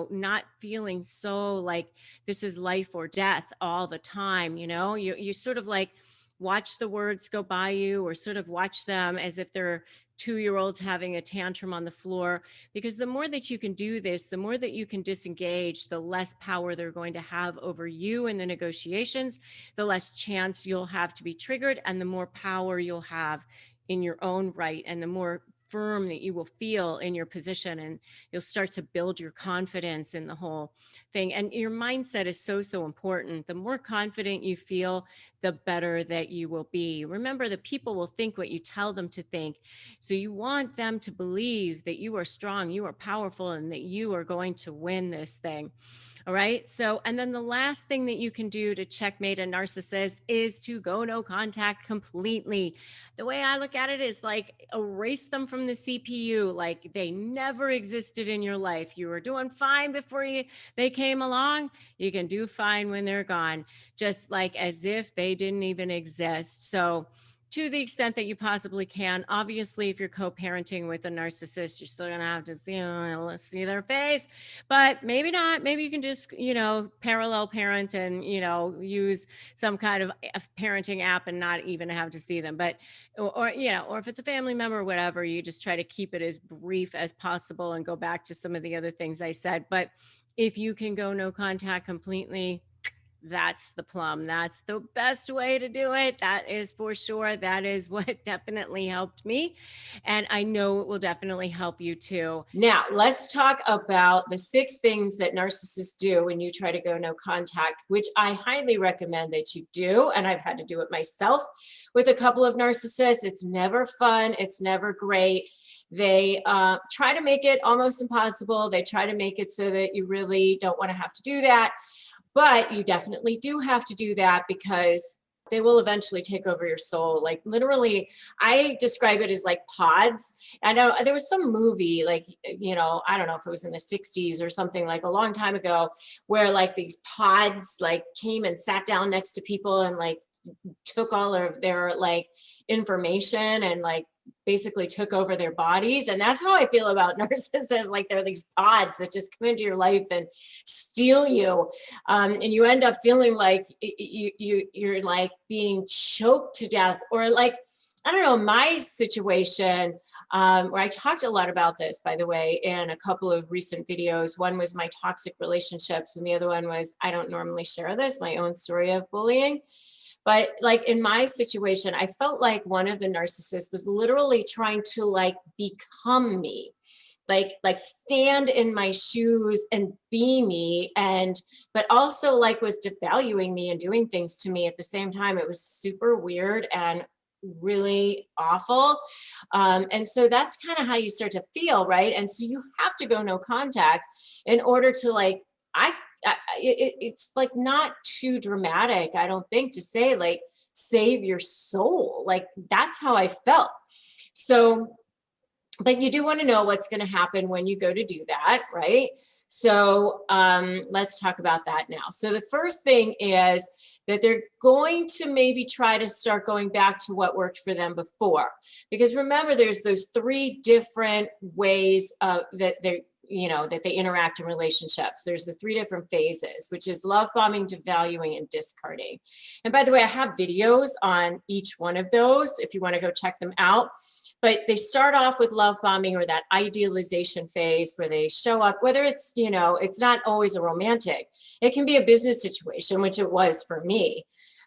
not feeling so like this is life or death all the time. You sort of like watch the words go by you, or sort of watch them as if they're 2-year-olds having a tantrum on the floor. Because the more that you can do this, the more that you can disengage, the less power they're going to have over you in the negotiations, the less chance you'll have to be triggered, and the more power you'll have in your own right, and the more firm that you will feel in your position, and you'll start to build your confidence in the whole thing. And your mindset is so important. The more confident you feel, the better that you will be. Remember, the people will think what you tell them to think. So you want them to believe that you are strong, you are powerful, and that you are going to win this thing. All right. So, and then the last thing that you can do to checkmate a narcissist is to go no contact completely. The way I look at it is like erase them from the CPU, like they never existed in your life. You were doing fine before they came along. You can do fine when they're gone, just like as if they didn't even exist. So, to the extent that you possibly can. Obviously, if you're co-parenting with a narcissist, you're still going to have to see their face, but maybe not. Maybe you can just, parallel parent and, use some kind of parenting app and not even have to see them. But, or if it's a family member or whatever, you just try to keep it as brief as possible and go back to some of the other things I said. But if you can go no contact completely, that's the plum. That's the best way to do it. That is for sure. That is what definitely helped me. And I know it will definitely help you too. Now, let's talk about the 6 things that narcissists do when you try to go no contact, which I highly recommend that you do. And I've had to do it myself with a couple of narcissists. It's never fun. It's never great. They try to make it almost impossible. They try to make it so that you really don't want to have to do that. But you definitely do have to do that, because they will eventually take over your soul. Like literally, I describe it as like pods. I know there was some movie, like, you know, I don't know if it was in the 60s or something, like a long time ago, where like these pods like came and sat down next to people and like took all of their like information and like basically took over their bodies. And that's how I feel about narcissists. Like they're these pods that just come into your life and steal you. And you end up feeling like you're like being choked to death, or like, I don't know, my situation, where I talked a lot about this, by the way, in a couple of recent videos. One was my toxic relationships, and the other one was, I don't normally share this, my own story of bullying. But like in my situation, I felt like one of the narcissists was literally trying to like become me, like stand in my shoes and be me, and but also like was devaluing me and doing things to me at the same time. It was super weird and really awful. And so that's kind of how you start to feel, right? And so you have to go no contact in order to like, it's like not too dramatic, I don't think, to say like save your soul. Like that's how I felt. So, but you do want to know what's going to happen when you go to do that, right? So let's talk about that now. So the first thing is that they're going to maybe try to start going back to what worked for them before. Because remember, there's those three different ways that they're, you know, that they interact in relationships. There's the three different phases, which is love bombing, devaluing, and discarding. And by the way, I have videos on each one of those if you want to go check them out. But they start off with love bombing, or that idealization phase, where they show up, whether it's, you know, it's not always a romantic, it can be a business situation, which it was for me.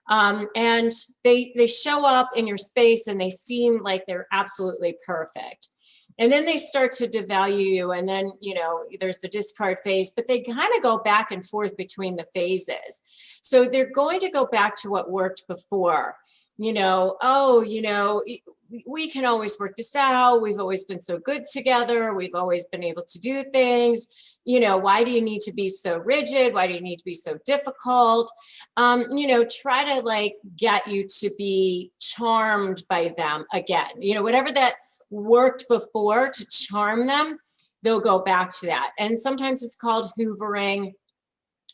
And they show up in your space and they seem like they're absolutely perfect. And then they start to devalue you. And then, you know, there's the discard phase, but they kind of go back and forth between the phases. So they're going to go back to what worked before. You know, oh, you know, we can always work this out. We've always been so good together. We've always been able to do things. You know, why do you need to be so rigid? Why do you need to be so difficult? You know, try to like get you to be charmed by them again. You know, whatever that worked before to charm them, they'll go back to that. And sometimes it's called hoovering,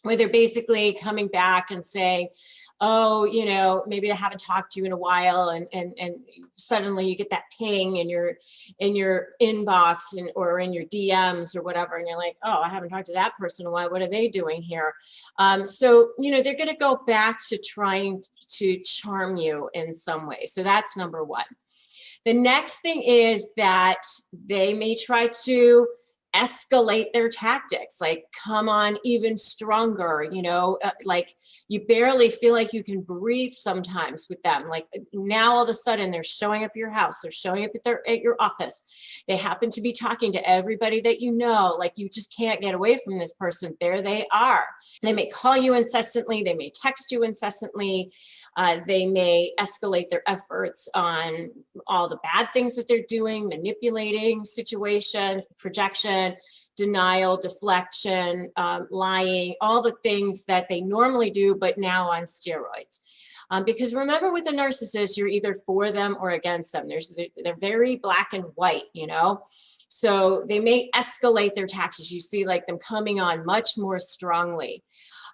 where they're basically coming back and saying, oh, you know, maybe I haven't talked to you in a while, and suddenly you get that ping in your inbox or in your DMs or whatever, and you're like, oh, I haven't talked to that person in a while. What are they doing here? So, you know, they're going to go back to trying to charm you in some way. So that's number one. The next thing is that they may try to escalate their tactics, like come on even stronger, you know, like you barely feel like you can breathe sometimes with them. Like now all of a sudden they're showing up at your house, they're showing up at your office. They happen to be talking to everybody that you know, like you just can't get away from this person. There they are. They may call you incessantly, they may text you incessantly. They may escalate their efforts on all the bad things that they're doing, manipulating situations, projection, denial, deflection, lying, all the things that they normally do, but now on steroids. Because remember, with a narcissist, you're either for them or against them. They're very black and white, you know? So they may escalate their tactics. You see like them coming on much more strongly.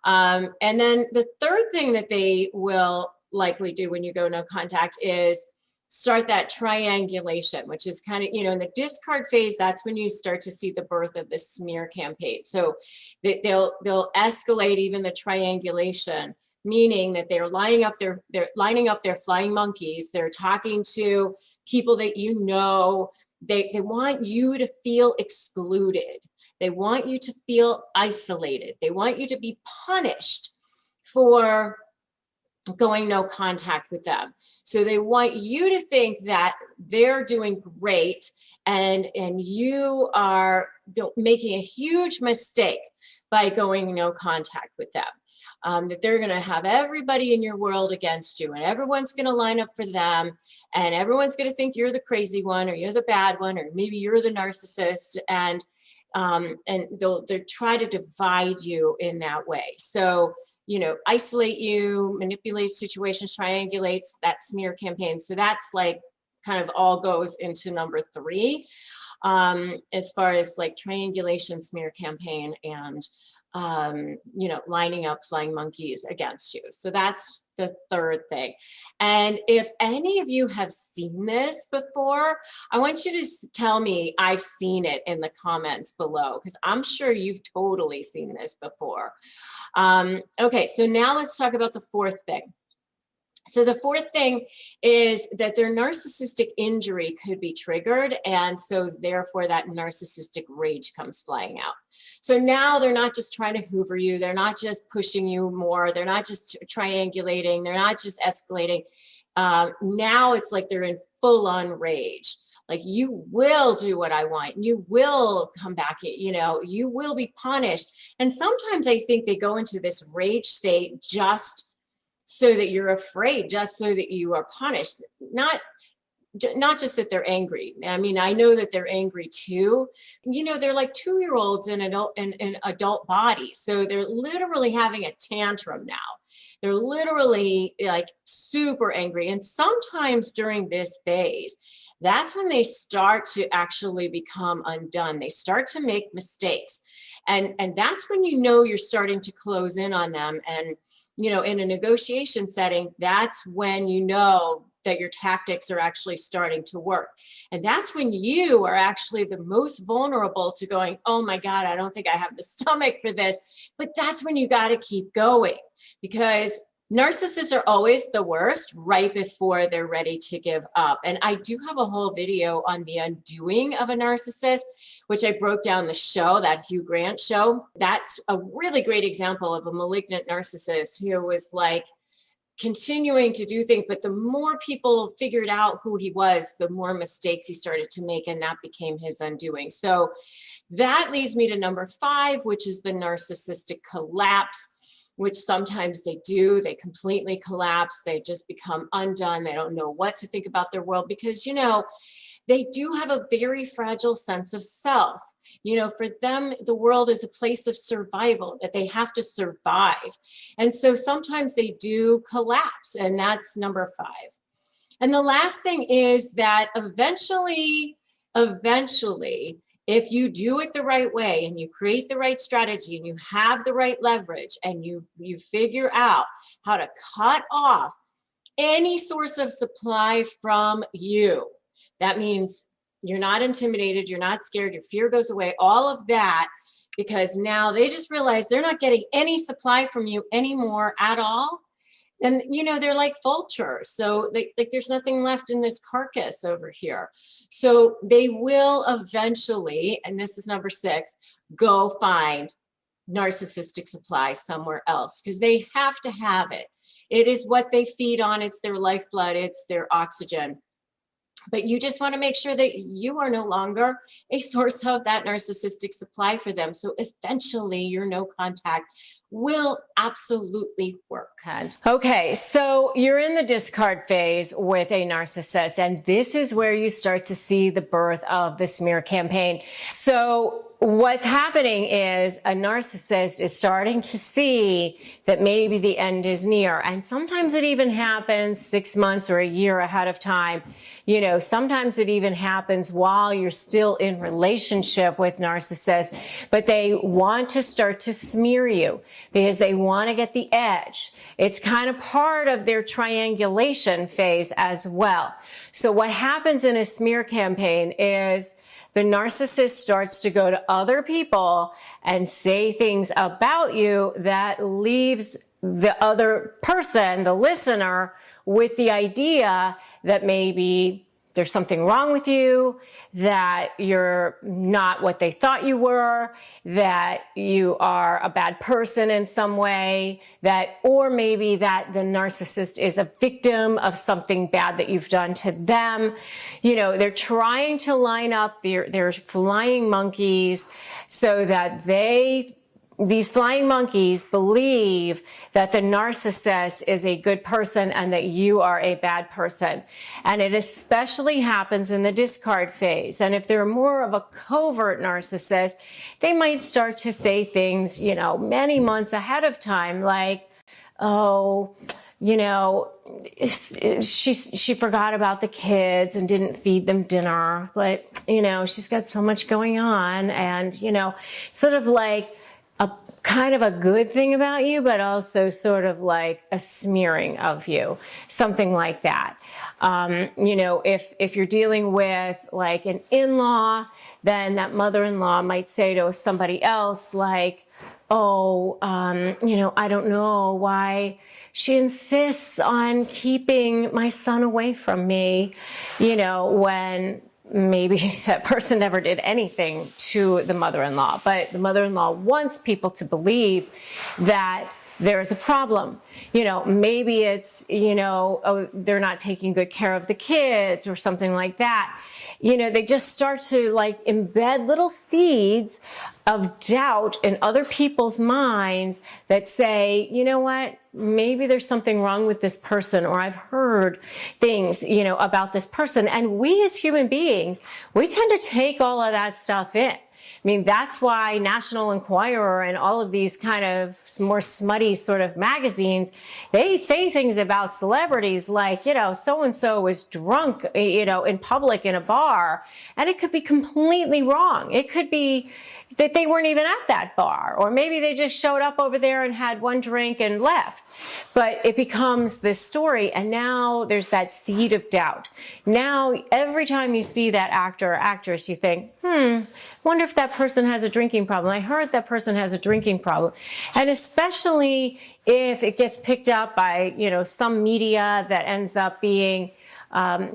And then the third thing that they will likely do when you go no contact is start that triangulation, which is kind of, you know, in the discard phase, that's when you start to see the birth of the smear campaign. So they'll escalate even the triangulation, meaning that they're lining up their flying monkeys. They're talking to people that you know. They want you to feel excluded. They want you to feel isolated. They want you to be punished for going no contact with them. So they want you to think that they're doing great and you are making a huge mistake by going no contact with them. That they're going to have everybody in your world against you, and everyone's going to line up for them, and everyone's going to think you're the crazy one, or you're the bad one, or maybe you're the narcissist, and they'll try to divide you in that way. So isolate you, manipulate situations, triangulates, that smear campaign. So that's like kind of all goes into number 3, as far as like triangulation, smear campaign, and lining up flying monkeys against you. So that's the third thing. And if any of you have seen this before, I want you to tell me I've seen it in the comments below, because I'm sure you've totally seen this before. Okay, so now let's talk about the fourth thing. So the fourth thing is that their narcissistic injury could be triggered, and so therefore that narcissistic rage comes flying out. So now they're not just trying to hoover you, they're not just pushing you more, they're not just triangulating, they're not just escalating. Now it's like they're in full-on rage. Like, you will do what I want, you will come back, you will be punished. And sometimes I think they go into this rage state just so that you're afraid, just so that you are punished. Not just that they're angry. I mean, I know that they're angry too. They're like 2-year-olds in adult bodies. So they're literally having a tantrum now. They're literally like super angry. And sometimes during this phase, that's when they start to actually become undone. They start to make mistakes. And that's when you're starting to close in on them. And in a negotiation setting, that's when that your tactics are actually starting to work. And that's when you are actually the most vulnerable to going, oh my God, I don't think I have the stomach for this. But that's when you got to keep going, because narcissists are always the worst right before they're ready to give up. And I do have a whole video on the undoing of a narcissist, which I broke down the show, that Hugh Grant show. That's a really great example of a malignant narcissist who was like continuing to do things, but the more people figured out who he was, the more mistakes he started to make, and that became his undoing. So that leads me to number 5, which is the narcissistic collapse, which sometimes they do. They completely collapse. They just become undone. They don't know what to think about their world, because, they do have a very fragile sense of self. For them, the world is a place of survival, that they have to survive. And so sometimes they do collapse, and that's number 5. And the last thing is that eventually, if you do it the right way and you create the right strategy and you have the right leverage and you figure out how to cut off any source of supply from you, that means you're not intimidated, you're not scared, your fear goes away, all of that, because now they just realize they're not getting any supply from you anymore at all. And, they're like vultures. So there's nothing left in this carcass over here. So they will eventually, and this is number 6, go find narcissistic supply somewhere else, because they have to have it. It is what they feed on. It's their lifeblood. It's their oxygen. But you just want to make sure that you are no longer a source of that narcissistic supply for them. So eventually your no contact will absolutely work. Okay, so you're in the discard phase with a narcissist, and this is where you start to see the birth of the smear campaign. So what's happening is a narcissist is starting to see that maybe the end is near. And sometimes it even happens 6 months or a year ahead of time. Sometimes it even happens while you're still in relationship with narcissists, but they want to start to smear you because they want to get the edge. It's kind of part of their triangulation phase as well. So what happens in a smear campaign is the narcissist starts to go to other people and say things about you that leaves the other person, the listener, with the idea that maybe there's something wrong with you, that you're not what they thought you were, that you are a bad person in some way, or maybe that the narcissist is a victim of something bad that you've done to them. They're trying to line up their flying monkeys so that these flying monkeys believe that the narcissist is a good person and that you are a bad person. And it especially happens in the discard phase. And if they're more of a covert narcissist, they might start to say things, many months ahead of time, like, oh, you know, she forgot about the kids and didn't feed them dinner, but, you know, she's got so much going on, and, you know, sort of like a kind of a good thing about you, but also sort of like a smearing of you, something like that. You know, if you're dealing with like an in-law, then that mother-in-law might say to somebody else like, oh, you know, I don't know why she insists on keeping my son away from me, you know, when maybe that person never did anything to the mother-in-law, but the mother-in-law wants people to believe that there is a problem. You know, maybe it's, you know, oh, they're not taking good care of the kids or something like that. You know, they just start to like embed little seeds of doubt in other people's minds that say, you know what, maybe there's something wrong with this person, or I've heard things, you know, about this person. And we as human beings, we tend to take all of that stuff in. I mean, that's why National Enquirer and all of these kind of more smutty sort of magazines, they say things about celebrities like, you know, so-and-so was drunk, you know, in public in a bar, and it could be completely wrong. It could be that they weren't even at that bar, or maybe they just showed up over there and had one drink and left. But it becomes this story, and now there's that seed of doubt. Now, every time you see that actor or actress, you think, wonder if that person has a drinking problem. I heard that person has a drinking problem. And especially if it gets picked up by, you know, some media that ends up being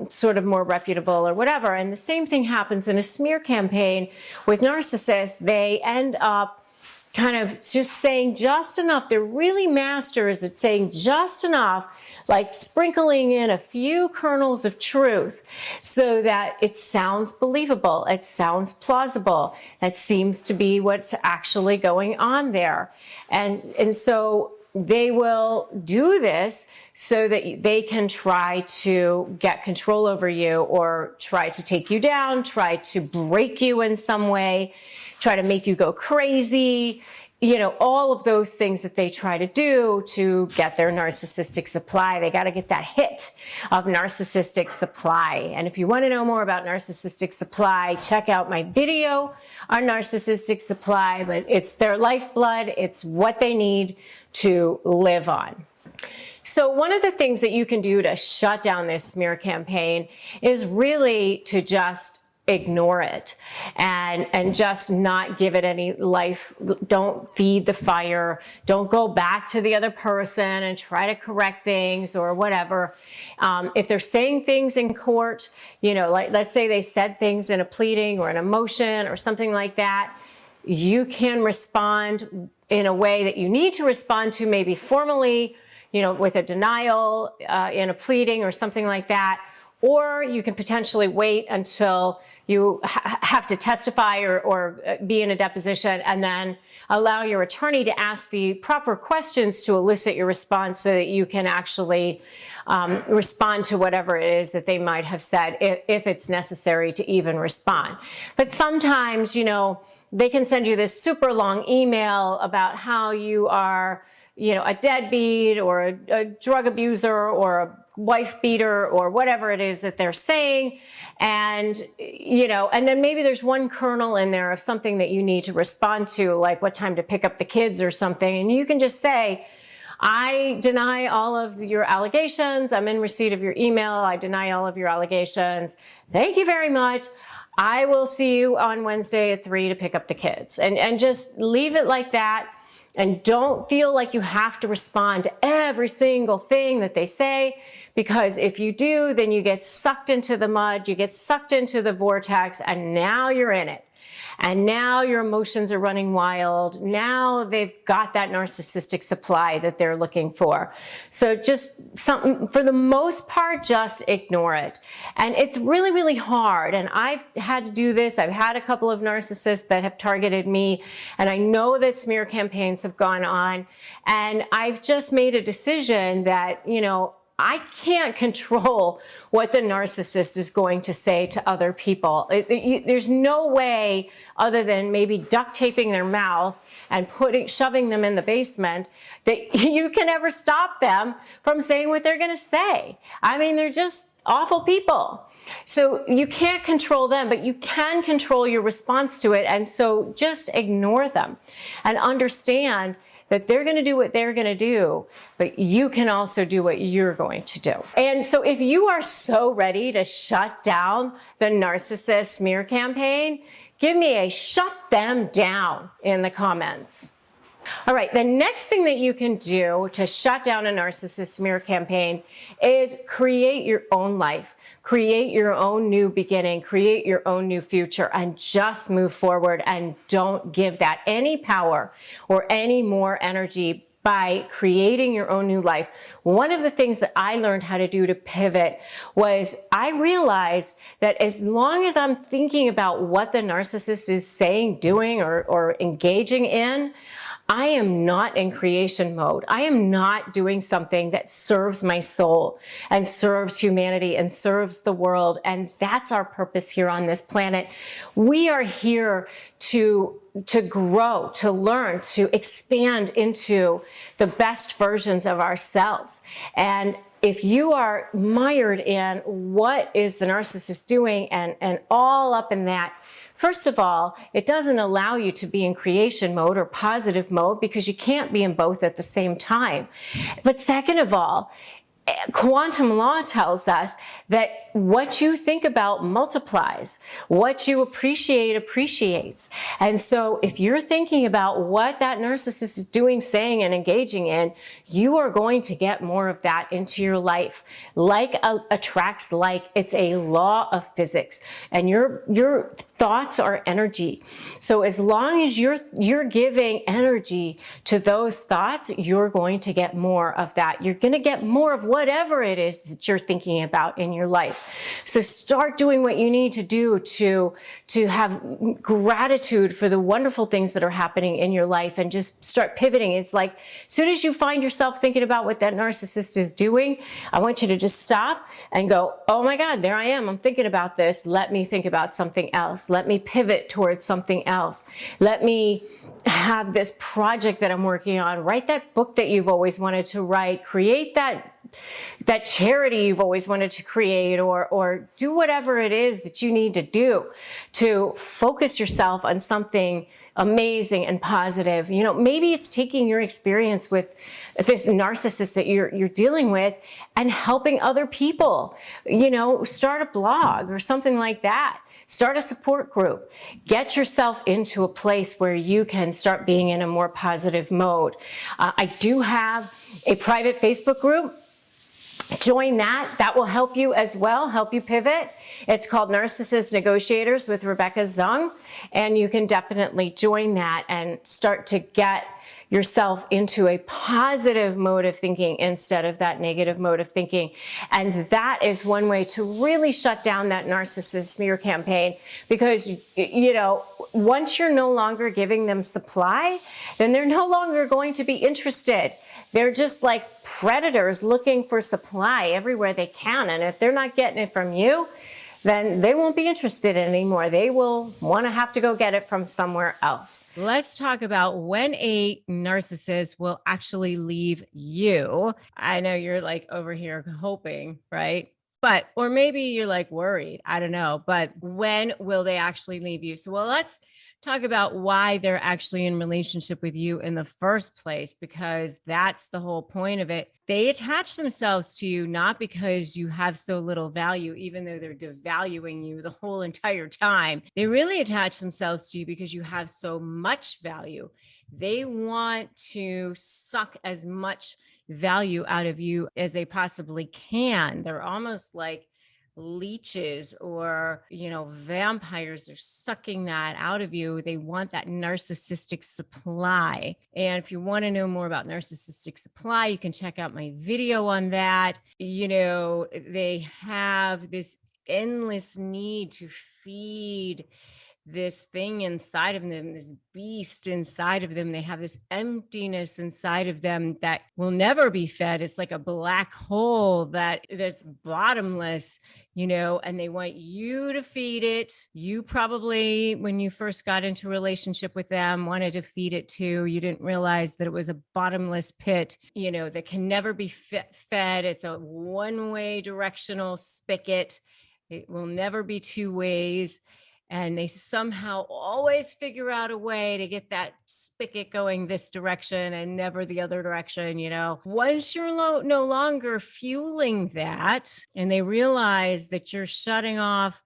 sort of more reputable or whatever. And the same thing happens in a smear campaign with narcissists. They end up kind of just saying just enough. They're really masters at saying just enough, like sprinkling in a few kernels of truth so that it sounds believable. It sounds plausible. That seems to be what's actually going on there. And so they will do this so that they can try to get control over you, or try to take you down, try to break you in some way, try to make you go crazy, you know, all of those things that they try to do to get their narcissistic supply. They got to get that hit of narcissistic supply. And if you want to know more about narcissistic supply, check out my video on narcissistic supply. But it's their lifeblood. It's what they need to live on. So one of the things that you can do to shut down this smear campaign is really to just ignore it and just not give it any life. Don't feed the fire. Don't go back to the other person and try to correct things or whatever. If they're saying things in court, you know, like let's say they said things in a pleading or in a motion or something like that, you can respond in a way that you need to respond to, maybe formally, you know, with a denial in a pleading or something like that. Or you can potentially wait until you have to testify or be in a deposition, and then allow your attorney to ask the proper questions to elicit your response so that you can actually respond to whatever it is that they might have said, if it's necessary to even respond. But sometimes, you know, they can send you this super long email about how you are, you know, a deadbeat or a drug abuser or a wife beater or whatever it is that they're saying. And, you know, and then maybe there's one kernel in there of something that you need to respond to, like what time to pick up the kids or something. And you can just say, I deny all of your allegations. I'm in receipt of your email. I deny all of your allegations. Thank you very much. I will see you on Wednesday at 3 to pick up the kids. And just leave it like that. And don't feel like you have to respond to every single thing that they say, because if you do, then you get sucked into the mud, you get sucked into the vortex, and now you're in it. And now your emotions are running wild. Now they've got that narcissistic supply that they're looking for. So just something, for the most part, just ignore it. And it's really, really hard. And I've had to do this. I've had a couple of narcissists that have targeted me. And I know that smear campaigns have gone on. And I've just made a decision that, you know, I can't control what the narcissist is going to say to other people. There's no way other than maybe duct taping their mouth and shoving them in the basement that you can ever stop them from saying what they're going to say. I mean, they're just awful people. So you can't control them, but you can control your response to it. And so just ignore them and understand that they're going to do what they're going to do, but you can also do what you're going to do. And so if you are so ready to shut down the narcissist smear campaign, give me a shut them down in the comments. All right, the next thing that you can do to shut down a narcissist smear campaign is create your own life, create your own new beginning, create your own new future, and just move forward, and don't give that any power or any more energy by creating your own new life. One of the things that I learned how to do to pivot was I realized that as long as I'm thinking about what the narcissist is saying, doing, or engaging in, I am not in creation mode. I am not doing something that serves my soul and serves humanity and serves the world. And that's our purpose here on this planet. We are here to grow, to learn, to expand into the best versions of ourselves. And if you are mired in what is the narcissist doing and all up in that, first of all, it doesn't allow you to be in creation mode or positive mode because you can't be in both at the same time. But second of all, quantum law tells us that what you think about multiplies. What you appreciate appreciates. And so if you're thinking about what that narcissist is doing, saying, and engaging in, you are going to get more of that into your life. Like attracts like. It's a law of physics. And your thoughts are energy. So as long as you're giving energy to those thoughts, you're going to get more of that. You're going to get more of whatever it is that you're thinking about in your life. So start doing what you need to do to have gratitude for the wonderful things that are happening in your life, and just start pivoting. It's like, as soon as you find yourself thinking about what that narcissist is doing, I want you to just stop and go, oh my God, there I am. I'm thinking about this. Let me think about something else. Let me pivot towards something else. Let me have this project that I'm working on. Write that book that you've always wanted to write. Create that charity you've always wanted to create, or do whatever it is that you need to do to focus yourself on something amazing and positive. You know, maybe it's taking your experience with this narcissist that you're dealing with and helping other people. You know, start a blog or something like that. Start a support group. Get yourself into a place where you can start being in a more positive mode. I do have a private Facebook group. Join that. That will help you as well, help you pivot. It's called Narcissist Negotiators with Rebecca Zung. And you can definitely join that and start to get yourself into a positive mode of thinking instead of that negative mode of thinking. And that is one way to really shut down that narcissist smear campaign, because, you know, once you're no longer giving them supply, then they're no longer going to be interested. They're just like predators looking for supply everywhere they can. And if they're not getting it from you, then they won't be interested anymore. They will want to have to go get it from somewhere else. Let's talk about when a narcissist will actually leave you. I know you're like over here hoping, right? But, or maybe you're like worried. I don't know. But when will they actually leave you? So, well, let's talk about why they're actually in relationship with you in the first place, because that's the whole point of it. They attach themselves to you not because you have so little value, even though they're devaluing you the whole entire time. They really attach themselves to you because you have so much value. They want to suck as much value out of you as they possibly can. They're almost like leeches or, you know, vampires. Are sucking that out of you. They want that narcissistic supply. And if you want to know more about narcissistic supply, you can check out my video on that. You know, they have this endless need to feed this thing inside of them, this beast inside of them. They have this emptiness inside of them that will never be fed. It's like a black hole that is bottomless, and they want you to feed it. You probably, when you first got into a relationship with them, wanted to feed it too. You didn't realize that it was a bottomless pit, that can never be fed. It's a one-way directional spigot. It will never be two ways. And they somehow always figure out a way to get that spigot going this direction and never the other direction. Once you're no longer fueling that, and they realize that you're shutting off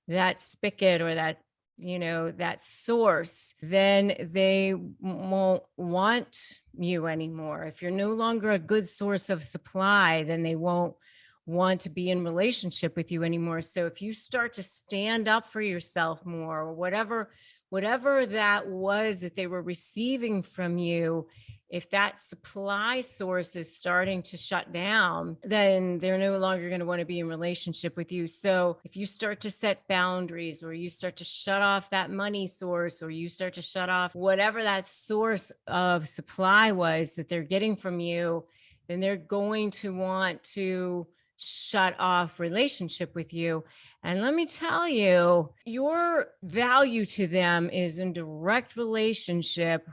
that spigot or that that source, then they won't want you anymore. If you're no longer a good source of supply, then they won't want to be in relationship with you anymore. So if you start to stand up for yourself more, or whatever that was that they were receiving from you, if that supply source is starting to shut down, then they're no longer going to want to be in relationship with you. So if you start to set boundaries, or you start to shut off that money source, or you start to shut off whatever that source of supply was that they're getting from you, then they're going to want to shut off relationship with you. And let me tell you, your value to them is in direct relationship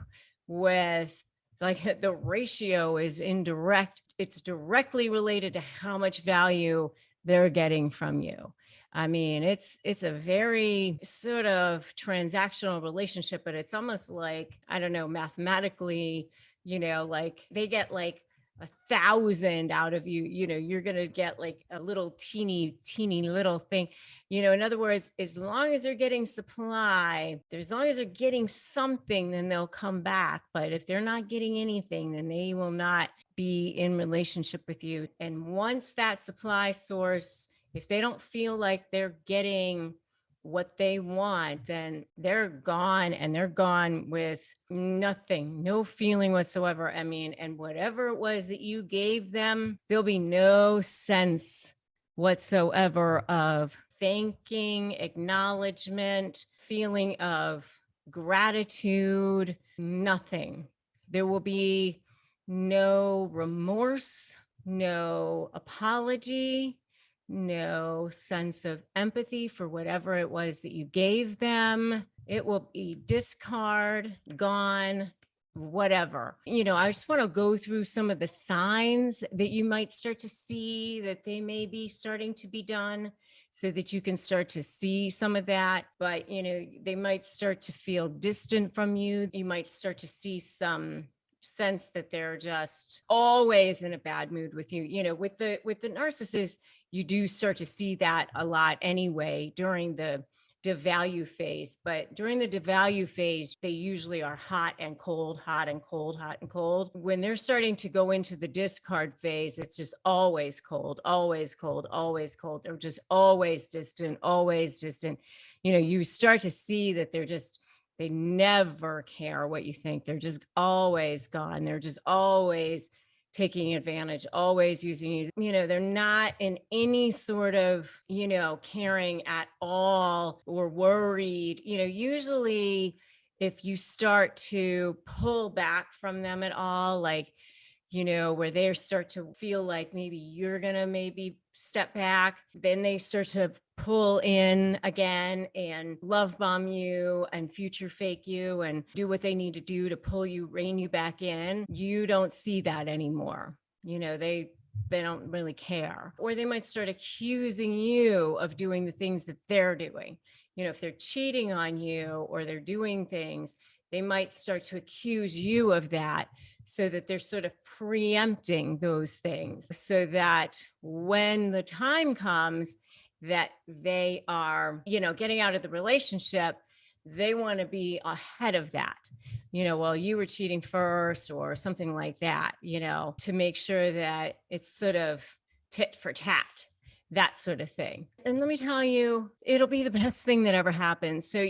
with, like, the ratio is indirect. It's directly related to how much value they're getting from you. I mean, it's a very sort of transactional relationship, but it's almost like, I don't know, mathematically, like they get like 1,000 out of you, you're going to get like a little teeny little thing. In other words, as long as they're getting supply, as long as they're getting something, then they'll come back. But if they're not getting anything, then they will not be in relationship with you. And once that supply source, if they don't feel like they're getting what they want, then they're gone, and they're gone with nothing, no feeling whatsoever. I mean, and whatever it was that you gave them, there'll be no sense whatsoever of thanking, acknowledgement, feeling of gratitude, nothing. There will be no remorse, no apology, no sense of empathy for whatever it was that you gave them. It will be discard, gone, whatever. I just want to go through some of the signs that you might start to see that they may be starting to be done, so that you can start to see some of that. But, they might start to feel distant from you. You might start to see some sense that they're just always in a bad mood with you. With the narcissist, you do start to see that a lot anyway during the devalue phase. But during the devalue phase, they usually are hot and cold, hot and cold, hot and cold. When they're starting to go into the discard phase, it's just always cold, always cold, always cold. They're just always distant, always distant. You start to see that they never care what you think. They're just always gone. They're just always taking advantage, always using you. They're not in any sort of, caring at all or worried. Usually if you start to pull back from them at all, like, where they start to feel like maybe you're going to maybe step back, then they start to pull in again and love bomb you and future fake you and do what they need to do to pull you, rein you back in. You don't see that anymore. They don't really care. Or they might start accusing you of doing the things that they're doing. If they're cheating on you or they're doing things, they might start to accuse you of that, so that they're sort of preempting those things, so that when the time comes that they are, getting out of the relationship, they want to be ahead of that. Well, you were cheating first or something like that, to make sure that it's sort of tit for tat, that sort of thing. And let me tell you, it'll be the best thing that ever happens. So,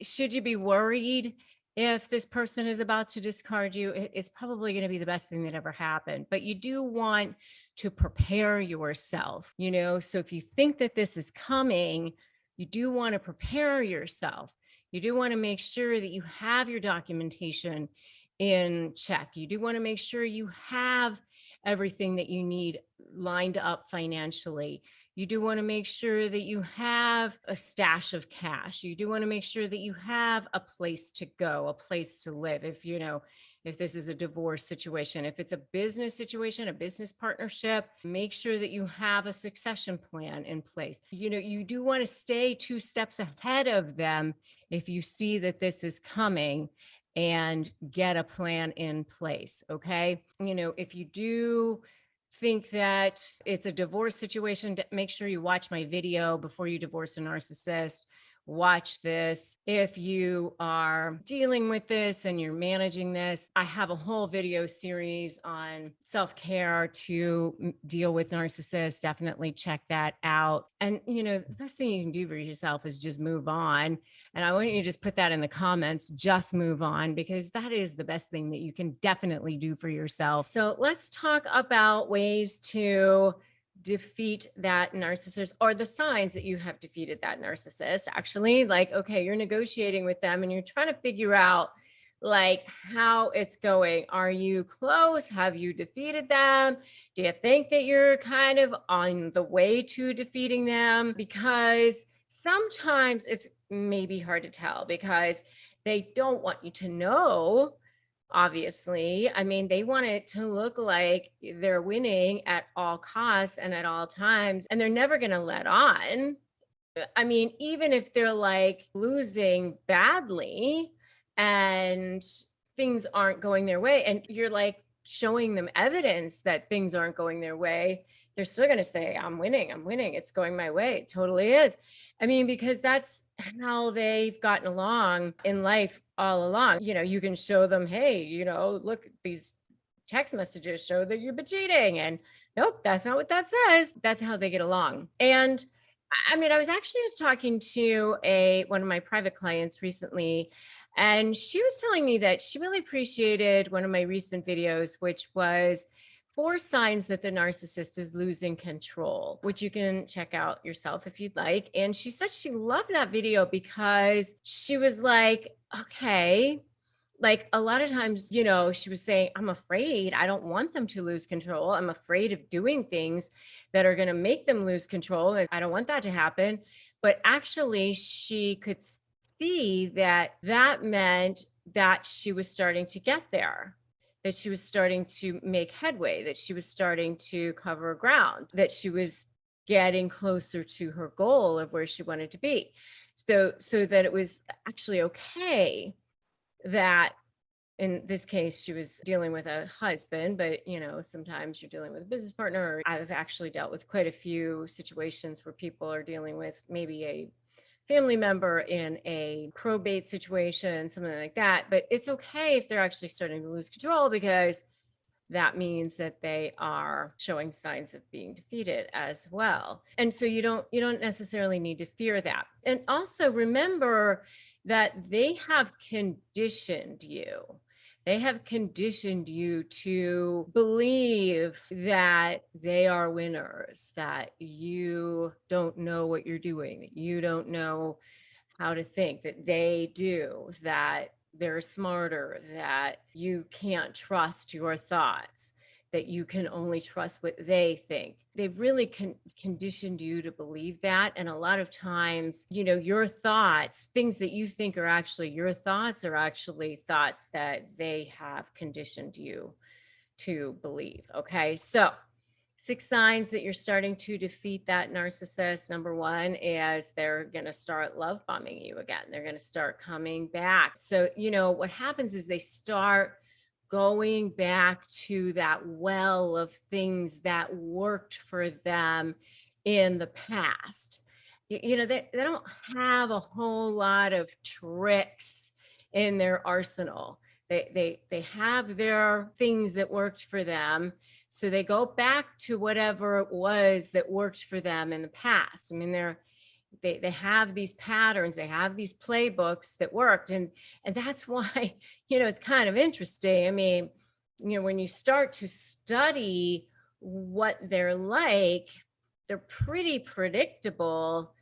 should you be worried if this person is about to discard you? It's probably going to be the best thing that ever happened. But you do want to prepare yourself, so if you think that this is coming, you do want to prepare yourself. You do want to make sure that you have your documentation in check. You do want to make sure you have everything that you need lined up financially. You do want to make sure that you have a stash of cash. You do want to make sure that you have a place to go, a place to live. If this is a divorce situation, if it's a business situation, a business partnership, make sure that you have a succession plan in place. You do want to stay 2 steps ahead of them if you see that this is coming, and get a plan in place. Okay. If you do think that it's a divorce situation, make sure you watch my video, Before You Divorce a Narcissist. Watch this. If you are dealing with this and you're managing this, I have a whole video series on self-care to deal with narcissists. Definitely check that out. And, the best thing you can do for yourself is just move on. And I want you to just put that in the comments, just move on, because that is the best thing that you can definitely do for yourself. So let's talk about ways to defeat that narcissist, or the signs that you have defeated that narcissist. Actually, okay, you're negotiating with them and you're trying to figure out how it's going. Are you close? Have you defeated them? Do you think that you're kind of on the way to defeating them? Because sometimes it's maybe hard to tell, because they don't want you to know. Obviously, they want it to look like they're winning at all costs and at all times, and they're never going to let on. Even if they're losing badly and things aren't going their way, and you're showing them evidence that things aren't going their way, they're still going to say, I'm winning, it's going my way. It totally is. Because that's how they've gotten along in life all along. You can show them, hey, look, these text messages show that you've been cheating, and nope, that's not what that says. That's how they get along. And I was actually just talking to one of my private clients recently, and she was telling me that she really appreciated one of my recent videos, which was 4 signs that the narcissist is losing control, which you can check out yourself if you'd like. And she said she loved that video because she was like, okay, a lot of times, she was saying, I'm afraid, I don't want them to lose control. I'm afraid of doing things that are going to make them lose control. And I don't want that to happen. But actually, she could see that meant that she was starting to get there, that she was starting to make headway, that she was starting to cover ground, that she was getting closer to her goal of where she wanted to be. So that it was actually okay that in this case, she was dealing with a husband, but sometimes you're dealing with a business partner. I've actually dealt with quite a few situations where people are dealing with maybe a family member in a probate situation, something like that. But it's okay if they're actually starting to lose control, because that means that they are showing signs of being defeated as well. And so you don't necessarily need to fear that. And also remember that they have conditioned you. They have conditioned you to believe that they are winners, that you don't know what you're doing, that you don't know how to think, that they do, that they're smarter, that you can't trust your thoughts, that you can only trust what they think. They've really conditioned you to believe that. And a lot of times, your thoughts, things that you think are actually your thoughts, are actually thoughts that they have conditioned you to believe. Okay. So 6 signs that you're starting to defeat that narcissist. Number 1 is they're going to start love bombing you again. They're going to start coming back. So, what happens is they start going back to that well of things that worked for them in the past. They don't have a whole lot of tricks in their arsenal. They have their things that worked for them. So they go back to whatever it was that worked for them in the past. They have these patterns, they have these playbooks that worked. And that's why, it's kind of interesting. When you start to study what they're like, they're pretty predictable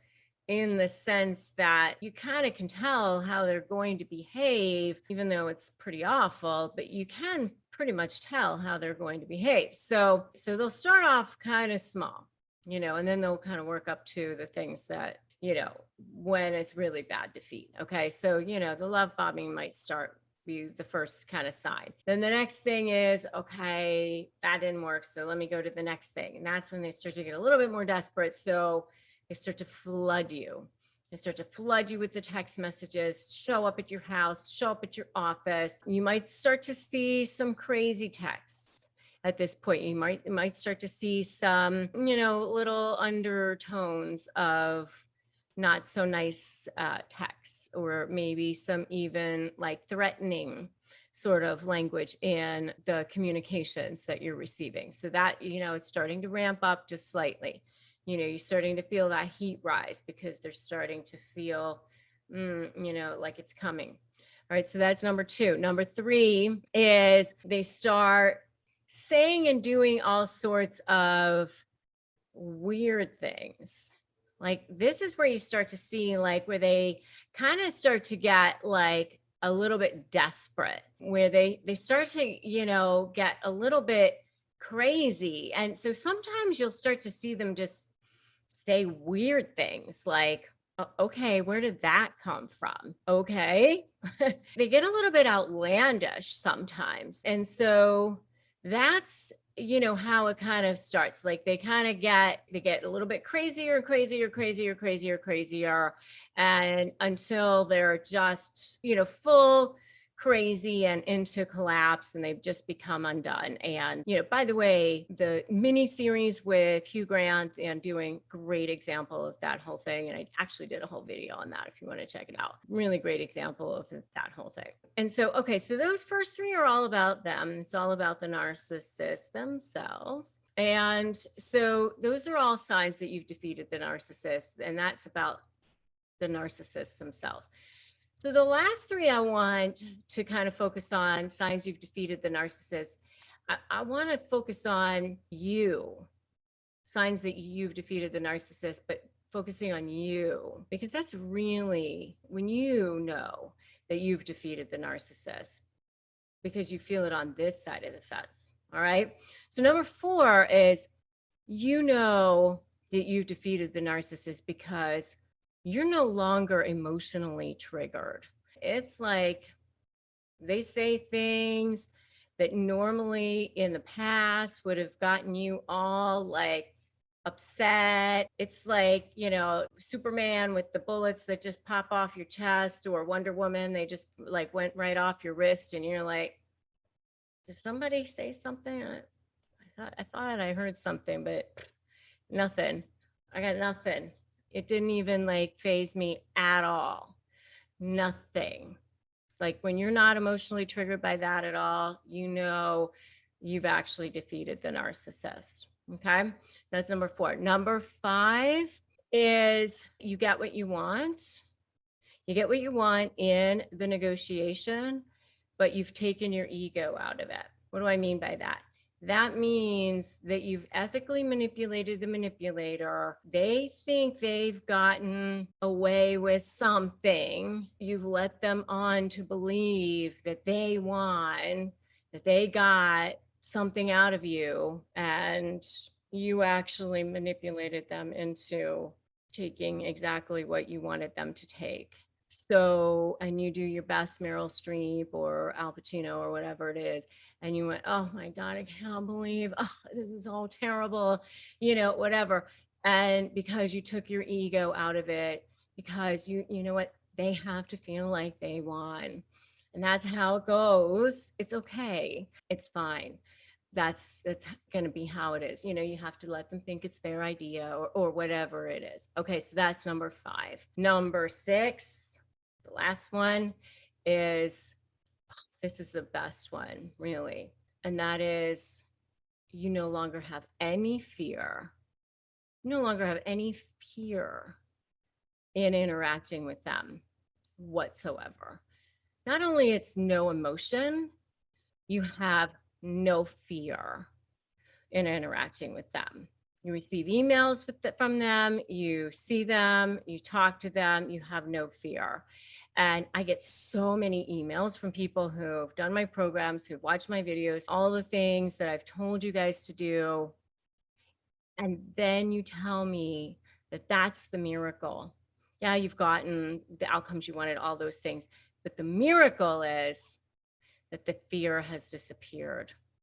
in the sense that you kind of can tell how they're going to behave, even though it's pretty awful, but you can pretty much tell how they're going to behave. So they'll start off kind of small, and then they'll kind of work up to the things that, when it's really bad defeat. Okay. So, the love bombing might be the first kind of sign. Then the next thing is, okay, that didn't work. So let me go to the next thing. And that's when they start to get a little bit more desperate. So they start to flood you. They start to flood you with the text messages, show up at your house, show up at your office. You might start to see some crazy texts. At this point, you might start to see some, little undertones of not so nice texts, or maybe some even like threatening sort of language in the communications that you're receiving. So that, it's starting to ramp up just slightly. You're starting to feel that heat rise because they're starting to feel, like it's coming. All right. So that's number 2. Number 3 is they start saying and doing all sorts of weird things. Like, this is where you start to see, like, where they kind of start to get like a little bit desperate, where they start to, get a little bit crazy. And so sometimes you'll start to see them just say weird things like, okay, where did that come from? Okay. They get a little bit outlandish sometimes. And so that's, how it kind of starts. Like they get a little bit crazier and crazier. And until they're just, full crazy and into collapse, and they've just become undone. And, by the way, the mini series with Hugh Grant and doing great example of that whole thing. And I actually did a whole video on that if you want to check it out. Really great example of that whole thing. And so, okay, so those first 3 are all about them. It's all about the narcissist themselves. And so those are all signs that you've defeated the narcissist, and that's about the narcissists themselves. So the last 3 I want to kind of focus on, signs you've defeated the narcissist. I want to focus on you, signs that you've defeated the narcissist, but focusing on you, because that's really when you know that you've defeated the narcissist, because you feel it on this side of the fence. All right. So number 4 is, that you've defeated the narcissist because you're no longer emotionally triggered. It's like they say things that normally in the past would have gotten you all like upset. It's like, Superman with the bullets that just pop off your chest, or Wonder Woman, they just like went right off your wrist, and you're like, did somebody say something? I thought I heard something, but nothing. I got nothing. It didn't even like faze me at all. Nothing. Like when you're not emotionally triggered by that at all, you've actually defeated the narcissist. Okay. That's number 4. Number 5 is you get what you want. You get what you want in the negotiation, but you've taken your ego out of it. What do I mean by that? That means that you've ethically manipulated the manipulator. They think they've gotten away with something. You've let them on to believe that they won, that they got something out of you, and you actually manipulated them into taking exactly what you wanted them to take. So, and you do your best Meryl Streep or Al Pacino or whatever it is, and you went, oh my God, I can't believe, this is all terrible, whatever. And because you took your ego out of it, because you know what, they have to feel like they won. And that's how it goes. It's okay. It's fine. That's going to be how it is. You have to let them think it's their idea, or whatever it is. Okay. So that's number 5. Number 6, the last one is, this is the best one, really. And that is, you no longer have any fear. You no longer have any fear in interacting with them whatsoever. Not only it's no emotion, you have no fear in interacting with them. You receive emails from them, you see them, you talk to them, you have no fear. And I get so many emails from people who've done my programs, who've watched my videos, all the things that I've told you guys to do. And then you tell me that that's the miracle. Yeah, you've gotten the outcomes you wanted, all those things. But the miracle is that the fear has disappeared.